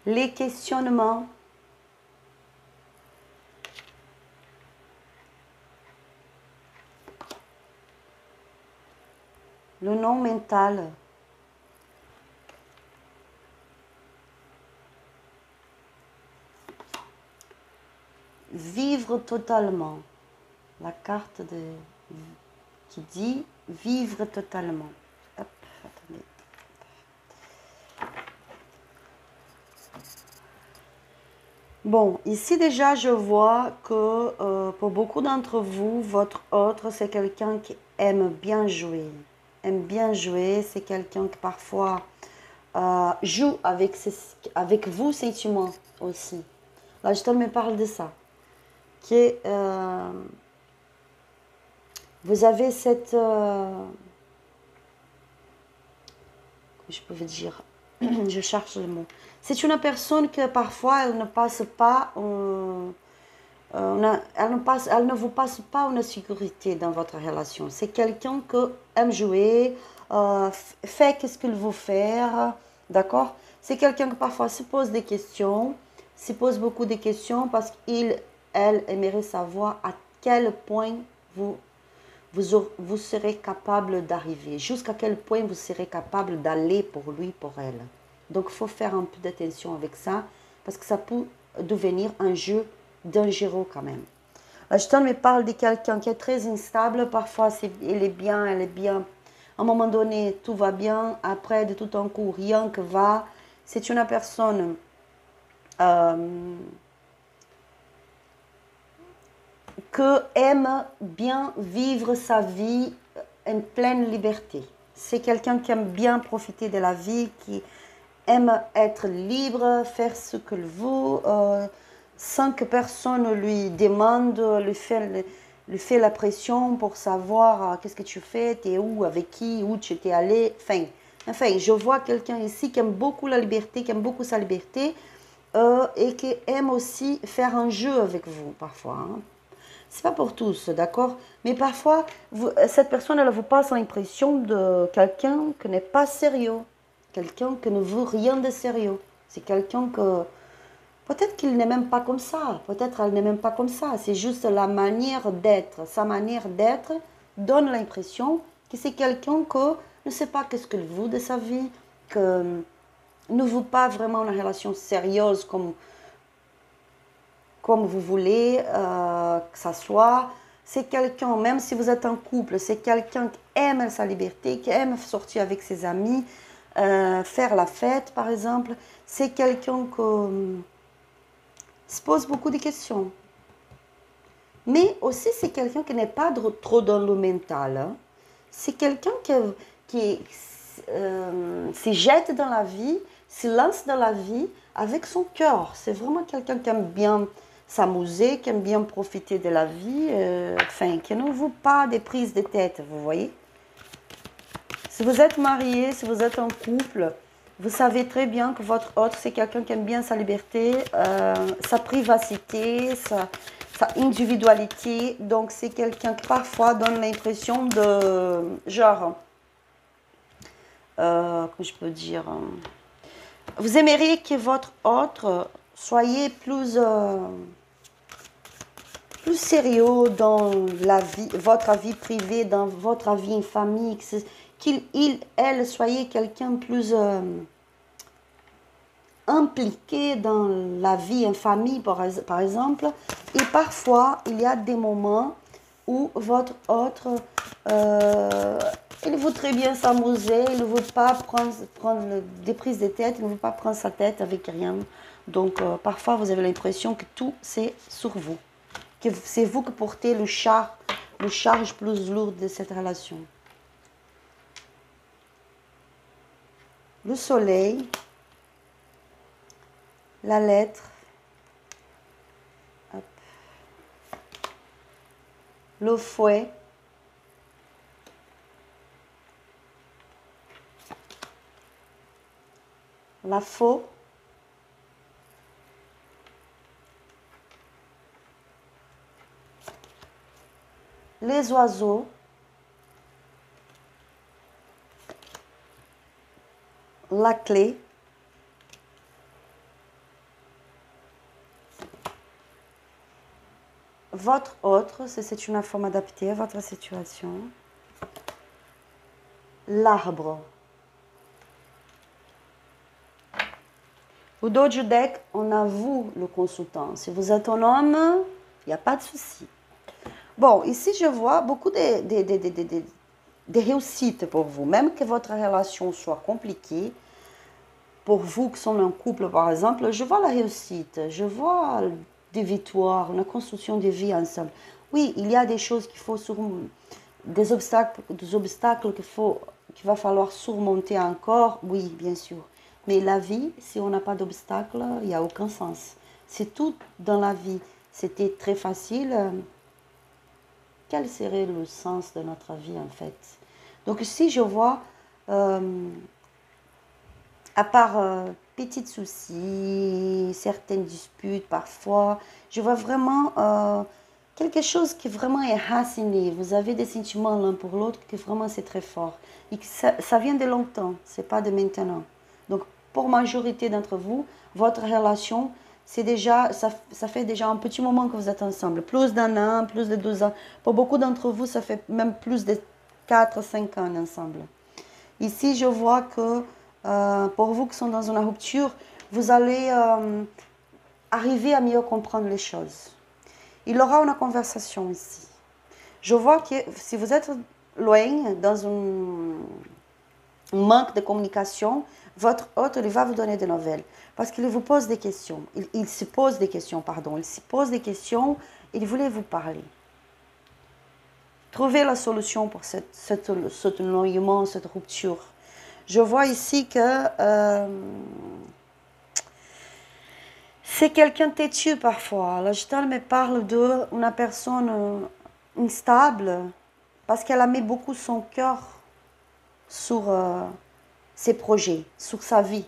Les questionnements. Le non mental. Vivre totalement. La carte qui dit vivre totalement. Hop, attendez. Bon, ici déjà je vois que pour beaucoup d'entre vous, votre hôte, c'est quelqu'un qui aime bien jouer. Aime bien jouer, c'est quelqu'un qui parfois joue avec vous sentiments aussi. Là, je te me parle de ça. Vous avez cette... je peux vous dire, je cherche le mot. C'est une personne que parfois elle ne passe pas, elle ne vous passe pas une sécurité dans votre relation. C'est quelqu'un qui aime jouer, fait ce qu'il veut faire, d'accord? C'est quelqu'un qui parfois se pose des questions, se pose beaucoup de questions parce elle aimerait savoir à quel point vous serez capable d'arriver, jusqu'à quel point vous serez capable d'aller pour lui, pour elle. Donc, il faut faire un peu d'attention avec ça, parce que ça peut devenir un jeu dangereux quand même. Je me parle de quelqu'un qui est très instable, parfois elle est bien, à un moment donné, tout va bien, après, de tout un coup, rien que va. C'est une personne qui aime bien vivre sa vie en pleine liberté. C'est quelqu'un qui aime bien profiter de la vie, qui aime être libre, faire ce qu'il veut, sans que personne lui demande, lui fait la pression pour savoir qu'est-ce que tu fais, tu es où, avec qui, où tu étais allé. Enfin, je vois quelqu'un ici qui aime beaucoup la liberté, qui aime beaucoup sa liberté et qui aime aussi faire un jeu avec vous parfois. Hein. C'est pas pour tous, d'accord? Mais parfois, cette personne, elle vous passe l'impression de quelqu'un qui n'est pas sérieux. Quelqu'un qui ne veut rien de sérieux. C'est quelqu'un que... Peut-être qu'il n'est même pas comme ça. Peut-être elle n'est même pas comme ça. C'est juste la manière d'être. Sa manière d'être donne l'impression que c'est quelqu'un qui ne sait pas qu'est-ce qu'il veut de sa vie, que ne veut pas vraiment une relation sérieuse comme vous voulez que ça soit. C'est quelqu'un, même si vous êtes en couple, c'est quelqu'un qui aime sa liberté, qui aime sortir avec ses amis, faire la fête par exemple. C'est quelqu'un qui se pose beaucoup de questions. Mais aussi c'est quelqu'un qui n'est pas trop dans le mental. Hein. C'est quelqu'un qui se jette dans la vie, se lance dans la vie avec son cœur. C'est vraiment quelqu'un qui aime bien s'amuser, qui aime bien profiter de la vie, enfin, qui ne veut pas des prises de tête, vous voyez. Si vous êtes marié, si vous êtes en couple, vous savez très bien que votre autre, c'est quelqu'un qui aime bien sa liberté, sa privacité, sa individualité. Donc, c'est quelqu'un qui parfois donne l'impression de, genre, comment je peux dire, vous aimeriez que votre autre soyez plus sérieux dans la vie, votre vie privée, dans votre vie en famille, elle, soyez quelqu'un plus impliqué dans la vie en famille, par exemple. Et parfois, il y a des moments où votre autre, il veut très bien s'amuser, il ne veut pas prendre des prises de tête, il ne veut pas prendre sa tête avec rien. Donc, parfois, vous avez l'impression que tout, c'est sur vous. Que c'est vous qui portez le charge plus lourd de cette relation. Le soleil, la lettre, hop, le fouet, la faux, les oiseaux, la clé, votre autre, si c'est une forme adaptée à votre situation, l'arbre. Au dos du deck, on a vous, le consultant. Si vous êtes un homme, il n'y a pas de souci. Bon, ici, je vois beaucoup de réussites pour vous. Même que votre relation soit compliquée, pour vous qui sont en couple, par exemple, je vois la réussite. Je vois des victoires, une construction de vie ensemble. Oui, il y a des choses qu'il faut surmonter, des obstacles qu'il va falloir surmonter encore. Oui, bien sûr. Mais la vie, si on n'a pas d'obstacles, il n'y a aucun sens. C'est tout dans la vie. C'était très facile. Quel serait le sens de notre vie en fait? Donc ici, je vois, à part petits soucis, certaines disputes parfois, je vois vraiment quelque chose qui vraiment est raciné. Vous avez des sentiments l'un pour l'autre qui vraiment c'est très fort. Et que ça vient de longtemps, c'est pas de maintenant. Donc pour la majorité d'entre vous, votre relation, c'est déjà, ça fait déjà un petit moment que vous êtes ensemble. Plus d'un an, plus de 2 ans. Pour beaucoup d'entre vous, ça fait même plus de 4, 5 ans ensemble. Ici, je vois que pour vous qui sont dans une rupture, vous allez arriver à mieux comprendre les choses. Il y aura une conversation ici. Je vois que si vous êtes loin, dans un manque de communication, votre hôte il va vous donner des nouvelles. Parce qu'il vous pose des questions. Il se pose des questions, pardon. Il se pose des questions, il voulait vous parler. Trouvez la solution pour cet éloignement, cette rupture. Je vois ici que c'est quelqu'un de têtu parfois. La gitane me parle d'une personne instable parce qu'elle a mis beaucoup son cœur sur ses projets, sur sa vie.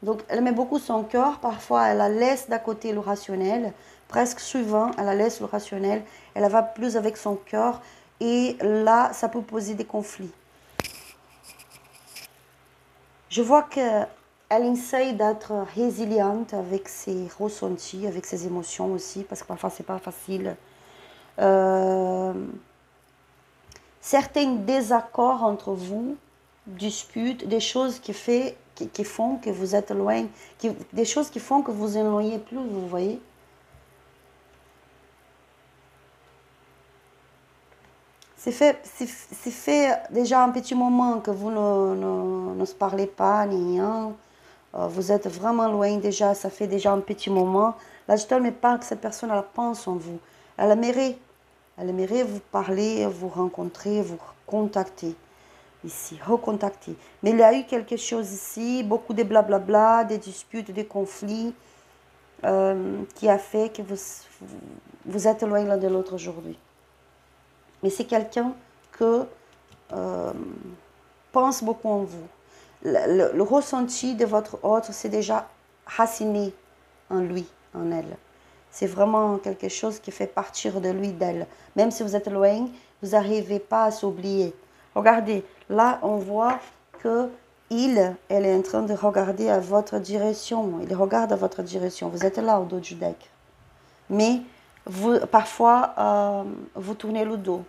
Donc, elle met beaucoup son cœur. Parfois, elle la laisse d'à côté le rationnel. Presque souvent, elle la laisse le rationnel. Elle va plus avec son cœur. Et là, ça peut poser des conflits. Je vois qu'elle essaye d'être résiliente avec ses ressentis, avec ses émotions aussi, parce que parfois, c'est pas facile. certains désaccords entre vous, disputes, des choses qui font que vous êtes loin, des choses qui font que vous éloignez plus, vous voyez. C'est fait déjà un petit moment que vous ne se parlez pas, ni rien. Vous êtes vraiment loin déjà, ça fait déjà un petit moment. Là, je ne pas que cette personne, elle pense en vous. Elle aimerait vous parler, vous rencontrer, vous contacter. Ici, recontacter. Mais il y a eu quelque chose ici, beaucoup de blablabla, des disputes, des conflits, qui a fait que vous êtes loin l'un de l'autre aujourd'hui. Mais c'est quelqu'un que pense beaucoup en vous. Le ressenti de votre autre, c'est déjà raciné en lui, en elle. C'est vraiment quelque chose qui fait partir de lui, d'elle. Même si vous êtes loin, vous n'arrivez pas à s'oublier. Regardez, là, on voit que elle est en train de regarder à votre direction. Il regarde à votre direction. Vous êtes là, au dos du deck. Mais parfois, vous tournez le dos.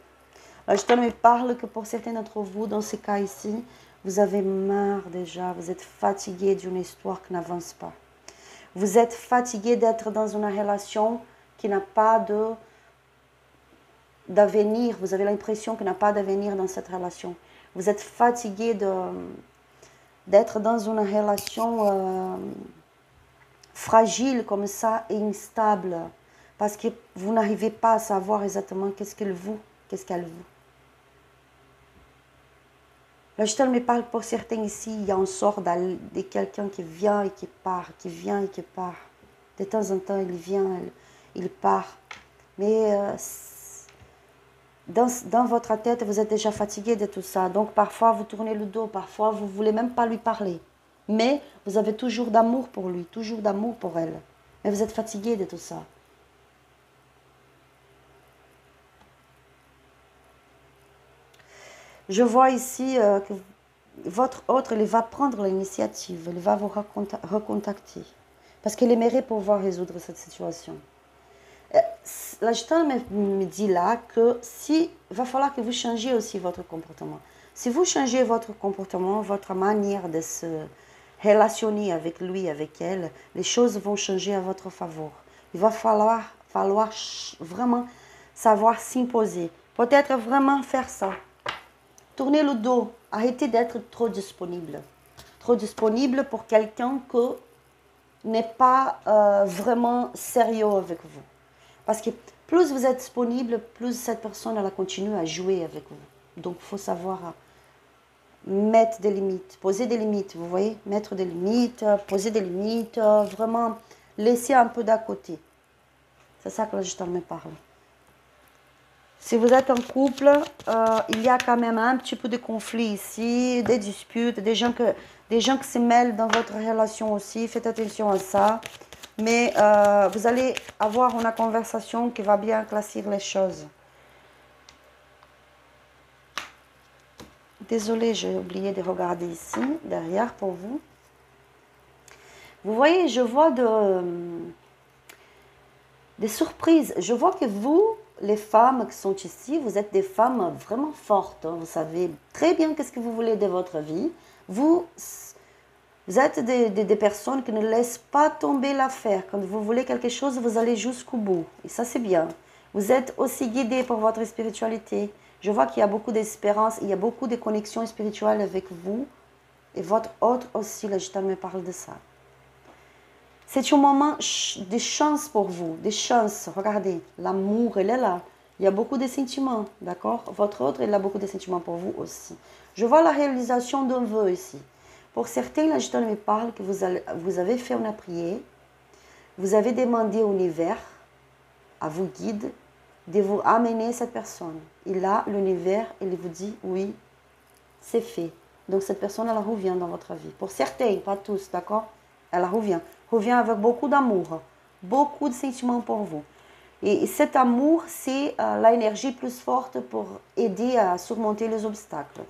Je me parle que pour certains d'entre vous, dans ce cas ici, vous avez marre déjà, vous êtes fatigué d'une histoire qui n'avance pas. Vous êtes fatigué d'être dans une relation qui n'a pas d'avenir. Vous avez l'impression qu'il n'y a pas d'avenir dans cette relation. Vous êtes fatigué d'être dans une relation fragile comme ça et instable. Parce que vous n'arrivez pas à savoir exactement qu'est-ce qu'elle veut. Là, je me parle pour certains ici, il y a une sorte de quelqu'un qui vient et qui part, qui vient et qui part. De temps en temps, il vient, il part. Mais dans votre tête, vous êtes déjà fatigué de tout ça. Donc, parfois, vous tournez le dos, parfois, vous ne voulez même pas lui parler. Mais vous avez toujours d'amour pour lui, toujours d'amour pour elle. Mais vous êtes fatigué de tout ça. Je vois ici que votre autre, il va prendre l'initiative, il va vous recontacter. Parce qu'il aimerait pouvoir résoudre cette situation. L'agent me dit là que il va falloir que vous changiez aussi votre comportement. Si vous changez votre comportement, votre manière de se relationner avec lui, avec elle, les choses vont changer à votre faveur. Il va falloir vraiment savoir s'imposer. Peut-être vraiment faire ça. Tournez le dos. Arrêtez d'être trop disponible. Trop disponible pour quelqu'un qui n'est pas vraiment sérieux avec vous. Parce que plus vous êtes disponible, plus cette personne elle continue à jouer avec vous. Donc, il faut savoir mettre des limites, poser des limites, vous voyez, mettre des limites, poser des limites, vraiment laisser un peu d'à côté. C'est ça que je t'en me parle. Si vous êtes en couple, il y a quand même un petit peu de conflit ici, des disputes, des gens qui se mêlent dans votre relation aussi. Faites attention à ça. Mais vous allez avoir une conversation qui va bien éclaircir les choses. Désolée, j'ai oublié de regarder ici, derrière pour vous. Vous voyez, je vois des surprises. Je vois que vous, les femmes qui sont ici, vous êtes des femmes vraiment fortes. Vous savez très bien qu'est-ce que vous voulez de votre vie. Vous êtes des personnes qui ne laissent pas tomber l'affaire. Quand vous voulez quelque chose, vous allez jusqu'au bout. Et ça, c'est bien. Vous êtes aussi guidé par votre spiritualité. Je vois qu'il y a beaucoup d'espérance, il y a beaucoup de connexions spirituelles avec vous. Et votre autre aussi, là, je me parle de ça. C'est un moment de chance pour vous, de chance. Regardez, l'amour, il est là. Il y a beaucoup de sentiments, d'accord? Votre autre, il a beaucoup de sentiments pour vous aussi. Je vois la réalisation d'un vœu ici. Pour certains, là, je me parle que vous avez fait une prière, vous avez demandé au univers, à vos guides, de vous amener cette personne. Et là, l'univers, il vous dit, oui, c'est fait. Donc, cette personne, elle revient dans votre vie. Pour certains, pas tous, d'accord? Elle revient. Revient avec beaucoup d'amour, beaucoup de sentiments pour vous. Et cet amour, c'est l'énergie plus forte pour aider à surmonter les obstacles.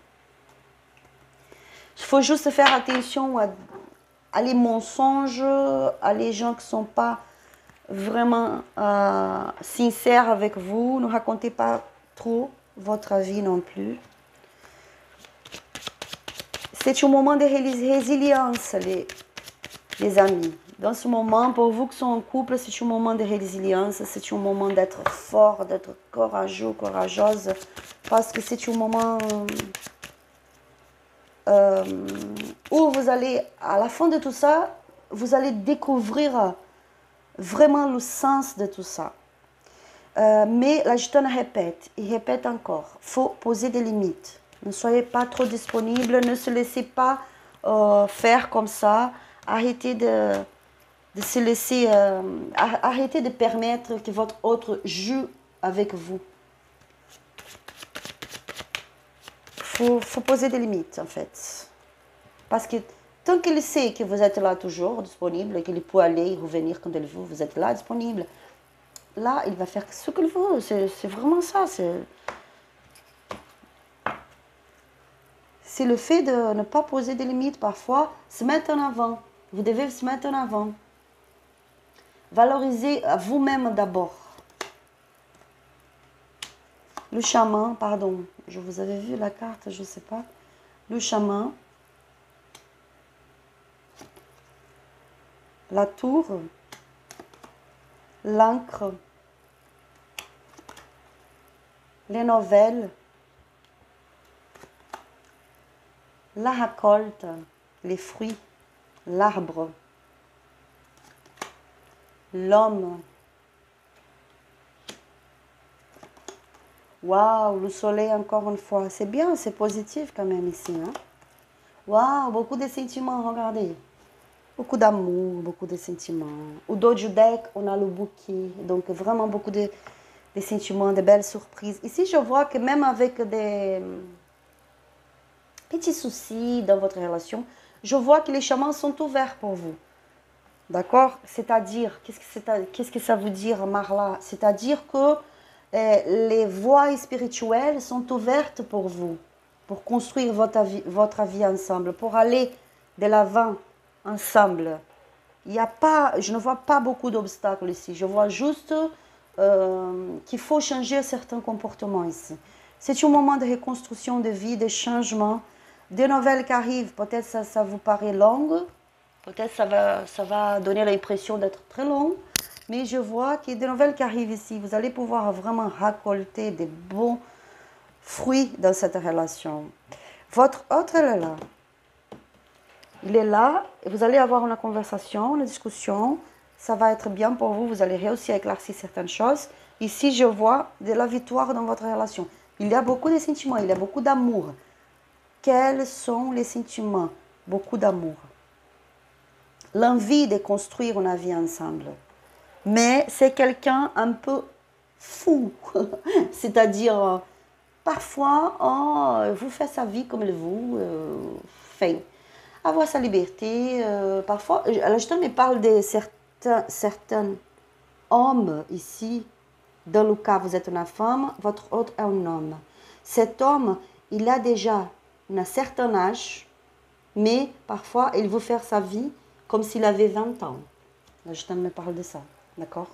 Il faut juste faire attention à les mensonges, à les gens qui ne sont pas vraiment sincères avec vous. Ne racontez pas trop. votre avis non plus. C'est un moment de résilience, les amis. Dans ce moment, pour vous qui sont en couple, c'est un moment de résilience, c'est un moment d'être fort, d'être courageux, courageuse, parce que c'est un moment où vous allez, à la fin de tout ça, vous allez découvrir vraiment le sens de tout ça. Mais la gitane répète, et répète encore, il faut poser des limites. Ne soyez pas trop disponible, ne se laissez pas faire comme ça, arrêtez de se laisser, arrêtez de permettre que votre autre joue avec vous. Faut poser des limites en fait. Parce que tant qu'il sait que vous êtes là toujours disponible, qu'il peut aller et revenir quand il veut, vous êtes là disponible, là il va faire ce qu'il veut, c'est vraiment ça. C'est le fait de ne pas poser des limites parfois, se mettre en avant. Vous devez se mettre en avant. Valorisez vous-même d'abord. Le chaman, pardon, je vous avais vu la carte, je ne sais pas. Le chaman, la tour, l'encre, les nouvelles, la récolte, les fruits, l'arbre, l'homme. Waouh, le soleil encore une fois. C'est bien, c'est positif quand même ici. Hein? Waouh, beaucoup de sentiments, regardez. Beaucoup d'amour, beaucoup de sentiments. Au dos du deck, on a le bouquet. Donc vraiment beaucoup de sentiments, de belles surprises. Ici, je vois que même avec des petits soucis dans votre relation, je vois que les chemins sont ouverts pour vous. D'accord? C'est-à-dire, qu'est-ce que ça veut dire, Marla? C'est-à-dire que les voies spirituelles sont ouvertes pour vous, pour construire votre vie ensemble, pour aller de l'avant ensemble. Je ne vois pas beaucoup d'obstacles ici. Je vois juste qu'il faut changer certains comportements ici. C'est un moment de reconstruction de vie, de changement, des nouvelles qui arrivent. Peut-être ça vous paraît long, peut-être ça va donner l'impression d'être très long. Mais je vois qu'il y a des nouvelles qui arrivent ici. Vous allez pouvoir vraiment récolter des bons fruits dans cette relation. Votre autre, elle est là. Il est là et vous allez avoir une conversation, une discussion. Ça va être bien pour vous. Vous allez réussir à éclaircir certaines choses. Ici, je vois de la victoire dans votre relation. Il y a beaucoup de sentiments, il y a beaucoup d'amour. Quels sont les sentiments? Beaucoup d'amour. L'envie de construire une vie ensemble. Mais c'est quelqu'un un peu fou. C'est-à-dire, parfois, vous faites sa vie comme il veut, avoir sa liberté. Parfois, je me parle de certains hommes ici. Dans le cas, vous êtes une femme, votre autre est un homme. Cet homme, il a déjà un certain âge, mais parfois, il veut faire sa vie comme s'il avait 20 ans. Je me parle de ça. D'accord?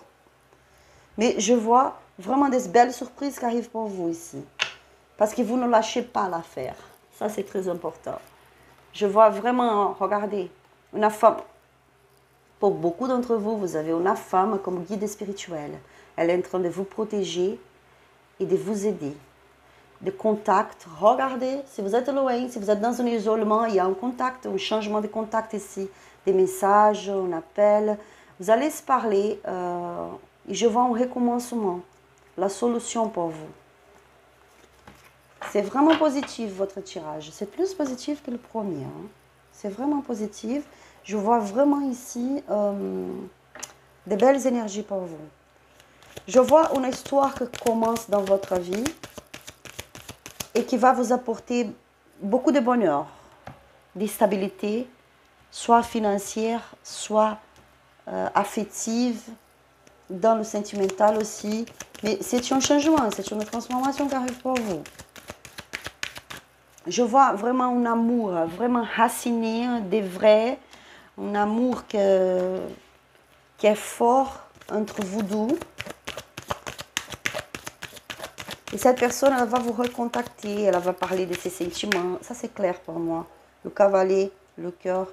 Mais je vois vraiment des belles surprises qui arrivent pour vous ici. Parce que vous ne lâchez pas l'affaire. Ça, c'est très important. Je vois vraiment, regardez, une femme. Pour beaucoup d'entre vous, vous avez une femme comme guide spirituel. Elle est en train de vous protéger et de vous aider. De contact, regardez, si vous êtes loin, si vous êtes dans un isolement, il y a un contact, un changement de contact ici. Des messages, un appel. Vous allez se parler et je vois un recommencement, la solution pour vous. C'est vraiment positif votre tirage. C'est plus positif que le premier. Hein. C'est vraiment positif. Je vois vraiment ici de belles énergies pour vous. Je vois une histoire qui commence dans votre vie et qui va vous apporter beaucoup de bonheur, de stabilité, soit financière, soit affective, dans le sentimental aussi. Mais c'est un changement, c'est une transformation qui arrive pour vous. Je vois vraiment un amour, vraiment raciné, de vrai, un amour qui est fort entre vous deux. Et cette personne, elle va vous recontacter, elle va parler de ses sentiments. Ça, c'est clair pour moi. Le cavalier, le cœur,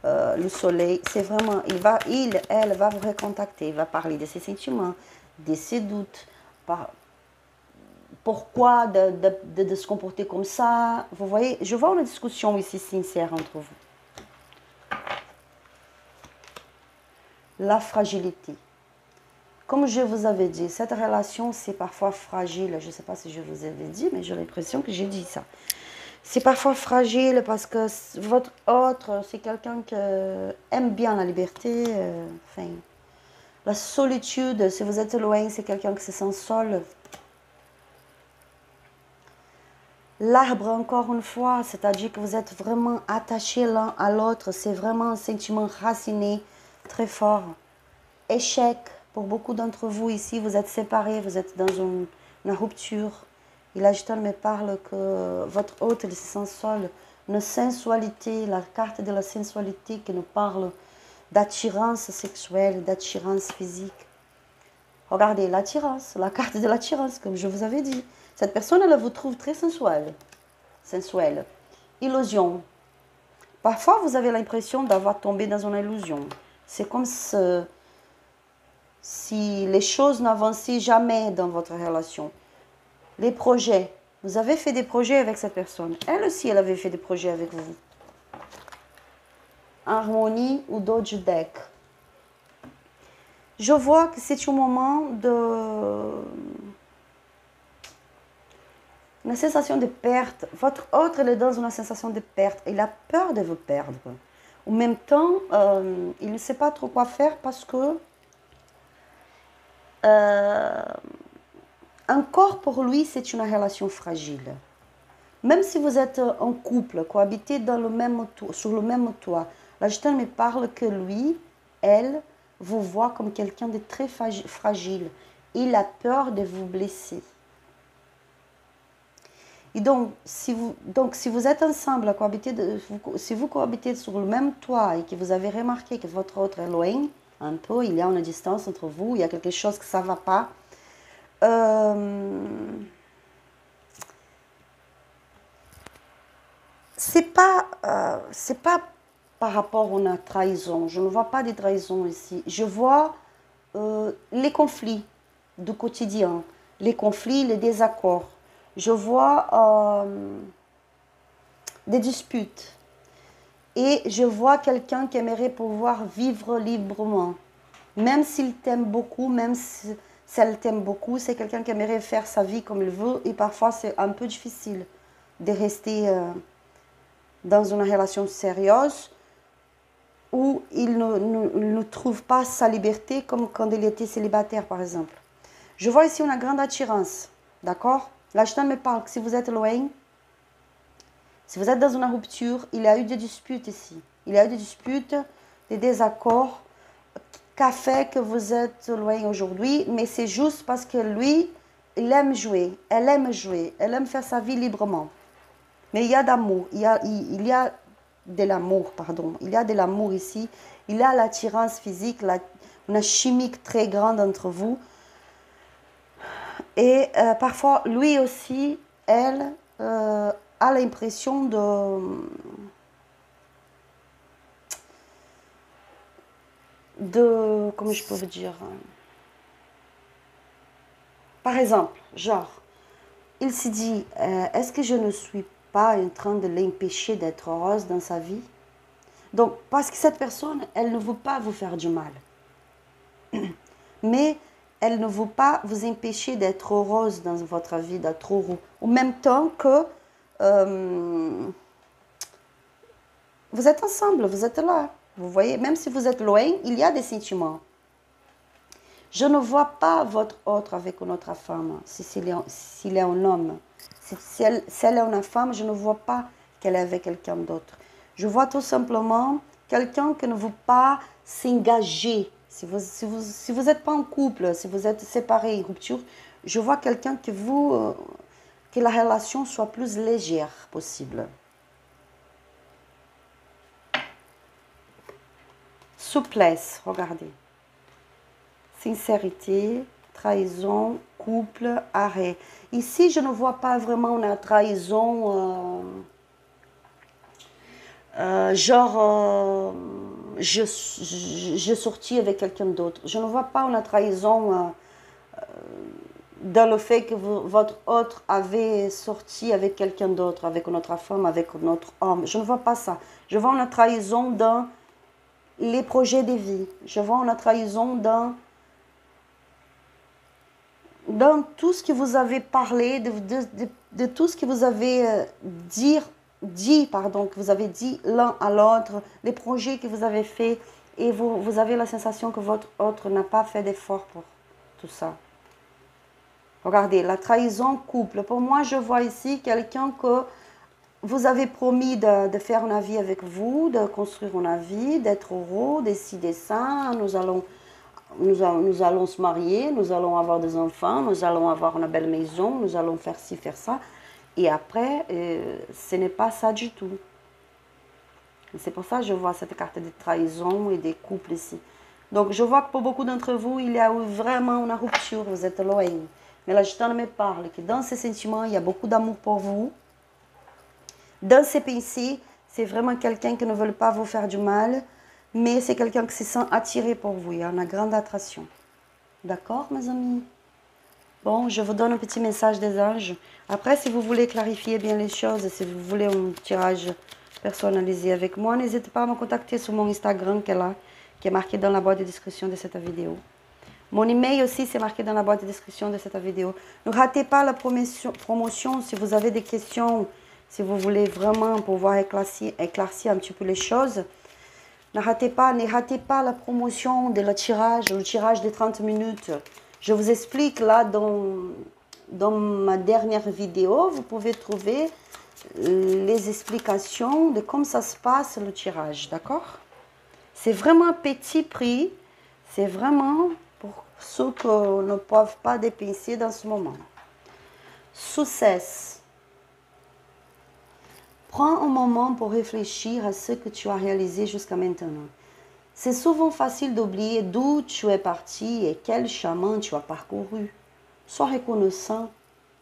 le soleil, c'est vraiment, elle va vous recontacter, il va parler de ses sentiments, de ses doutes, pourquoi de se comporter comme ça. Vous voyez, je vois une discussion ici sincère entre vous. La fragilité. Comme je vous avais dit, cette relation, c'est parfois fragile. Je ne sais pas si je vous avais dit, mais j'ai l'impression que j'ai dit ça. C'est parfois fragile parce que votre autre, c'est quelqu'un qui aime bien la liberté. Enfin, la solitude, si vous êtes loin, c'est quelqu'un qui se sent seul. L'arbre, encore une fois, c'est-à-dire que vous êtes vraiment attachés l'un à l'autre. C'est vraiment un sentiment raciné, très fort. Échec, pour beaucoup d'entre vous ici, vous êtes séparés, vous êtes dans une rupture. Et l'Agitan me parle que votre hôte, il se sent seul. Une sensualité, la carte de la sensualité qui nous parle d'attirance sexuelle, d'attirance physique. Regardez, l'attirance, la carte de l'attirance, comme je vous avais dit. Cette personne, elle vous trouve très sensuelle. Illusion. Parfois, vous avez l'impression d'avoir tombé dans une illusion. C'est comme si les choses n'avançaient jamais dans votre relation. Les projets. Vous avez fait des projets avec cette personne. Elle aussi, elle avait fait des projets avec vous. Harmonie ou Dodge Deck. Je vois que c'est un moment de... une sensation de perte. Votre autre, il est dans une sensation de perte. Il a peur de vous perdre. En même temps, il ne sait pas trop quoi faire parce que encore pour lui, c'est une relation fragile. Même si vous êtes en couple, cohabitez dans le même sur le même toit, l'Agitan me parle que lui, elle, vous voit comme quelqu'un de très fragile. Il a peur de vous blesser. Et donc, si vous êtes ensemble, si vous cohabitez sur le même toit et que vous avez remarqué que votre autre est loin, un peu, il y a une distance entre vous, il y a quelque chose que ça ne va pas, c'est pas par rapport à une trahison. Je ne vois pas de trahison ici. Je vois les conflits du quotidien, les conflits, les désaccords. Je vois des disputes. Et je vois quelqu'un qui aimerait pouvoir vivre librement. Même s'il t'aime beaucoup, même si elle t'aime beaucoup, c'est quelqu'un qui aimerait faire sa vie comme il veut. Et parfois, c'est un peu difficile de rester dans une relation sérieuse où il ne trouve pas sa liberté comme quand il était célibataire, par exemple. Je vois ici une grande attirance, d'accord? L'Agitan me parle que si vous êtes loin, si vous êtes dans une rupture, il y a eu des disputes ici. Il y a eu des disputes, des désaccords qu'a fait que vous êtes loin aujourd'hui, mais c'est juste parce que lui, il aime jouer, elle aime faire sa vie librement. Mais il y a d'amour, il y a de l'amour, pardon. Il y a de l'amour ici. Il y a l'attirance physique, une chimique très grande entre vous. Et parfois, lui aussi, elle, a l'impression comment je peux vous dire, par exemple, genre, il se dit, est-ce que je ne suis pas en train de l'empêcher d'être heureuse dans sa vie? Donc, parce que cette personne, elle ne veut pas vous faire du mal. Mais elle ne veut pas vous empêcher d'être heureuse dans votre vie, d'être heureux. En même temps que vous êtes ensemble, vous êtes là. Vous voyez, même si vous êtes loin, il y a des sentiments. Je ne vois pas votre autre avec une autre femme, s'il est un homme. Si elle est une femme, je ne vois pas qu'elle est avec quelqu'un d'autre. Je vois tout simplement quelqu'un qui ne veut pas s'engager. Si vous n'êtes pas en couple, si vous êtes séparés, en rupture, je vois quelqu'un que la relation soit plus légère possible. Souplesse, regardez. Sincérité, trahison, couple, arrêt. Ici, je ne vois pas vraiment une trahison, je sortis avec quelqu'un d'autre. Je ne vois pas une trahison dans le fait que votre autre avait sorti avec quelqu'un d'autre, avec notre femme, avec notre homme. Je ne vois pas ça. Je vois une trahison dans les projets de vie. Je vois une trahison dans tout ce que vous avez parlé, de tout ce que vous avez que vous avez dit l'un à l'autre, les projets que vous avez faits, et vous avez la sensation que votre autre n'a pas fait d'effort pour tout ça. Regardez, la trahison couple. Pour moi, je vois ici quelqu'un que vous avez promis de faire une vie avec vous, de construire une vie, d'être heureux, décider ça. Nous allons se marier, nous allons avoir des enfants, nous allons avoir une belle maison, nous allons faire ci, faire ça. Et après, ce n'est pas ça du tout. C'est pour ça que je vois cette carte de trahison et des couples ici. Donc, je vois que pour beaucoup d'entre vous, il y a eu vraiment une rupture, vous êtes loin. Mais la Gitane me parle que dans ces sentiments, il y a beaucoup d'amour pour vous. Dans ces pensées, c'est vraiment quelqu'un qui ne veut pas vous faire du mal, mais c'est quelqu'un qui se sent attiré pour vous. Il y a une grande attraction. D'accord, mes amis? Bon, je vous donne un petit message des anges. Après, si vous voulez clarifier bien les choses, si vous voulez un tirage personnalisé avec moi, n'hésitez pas à me contacter sur mon Instagram qui est là, qui est marqué dans la boîte de description de cette vidéo. Mon email aussi, c'est marqué dans la boîte de description de cette vidéo. Ne ratez pas la promotion si vous avez des questions, si vous voulez vraiment pouvoir éclaircir un petit peu les choses. Ne ratez pas la promotion de le tirage de 30 minutes. Je vous explique là dans ma dernière vidéo, vous pouvez trouver les explications de comment ça se passe le tirage, d'accord? C'est vraiment un petit prix, c'est vraiment pour ceux qui ne peuvent pas dépenser dans ce moment. Succès. Prends un moment pour réfléchir à ce que tu as réalisé jusqu'à maintenant. C'est souvent facile d'oublier d'où tu es parti et quel chemin tu as parcouru. Sois reconnaissant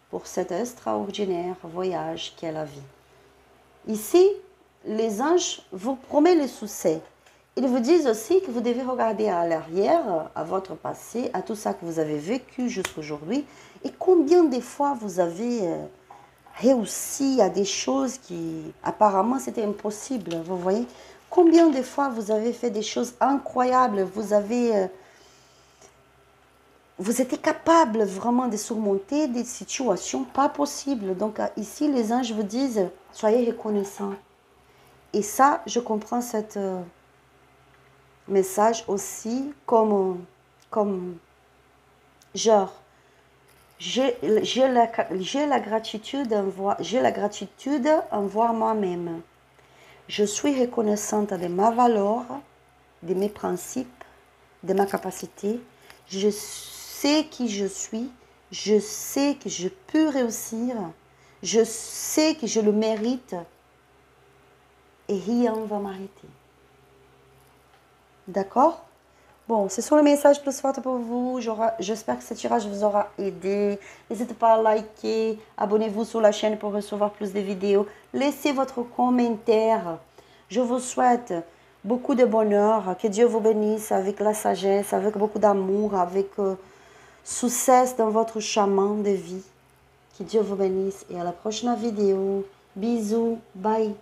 pour cet extraordinaire voyage qu'est la vie. Ici, les anges vous promettent le succès. Ils vous disent aussi que vous devez regarder à l'arrière, à votre passé, à tout ça que vous avez vécu jusqu'à aujourd'hui, et combien de fois vous avez réussi à des choses qui apparemment c'était impossible, vous voyez. Combien de fois vous avez fait des choses incroyables, vous étiez capable vraiment de surmonter des situations pas possibles. Donc ici, les anges vous disent, soyez reconnaissants. Et ça, je comprends cet message aussi comme genre, j'ai la gratitude envers moi-même. Je suis reconnaissante de ma valeur, de mes principes, de ma capacité. Je sais qui je suis. Je sais que je peux réussir. Je sais que je le mérite. Et rien ne va m'arrêter. D'accord? Bon, ce sont les messages plus forts pour vous. J'espère que ce tirage vous aura aidé. N'hésitez pas à liker. Abonnez-vous sur la chaîne pour recevoir plus de vidéos. Laissez votre commentaire. Je vous souhaite beaucoup de bonheur. Que Dieu vous bénisse avec la sagesse, avec beaucoup d'amour, avec succès dans votre chemin de vie. Que Dieu vous bénisse et à la prochaine vidéo. Bisous. Bye.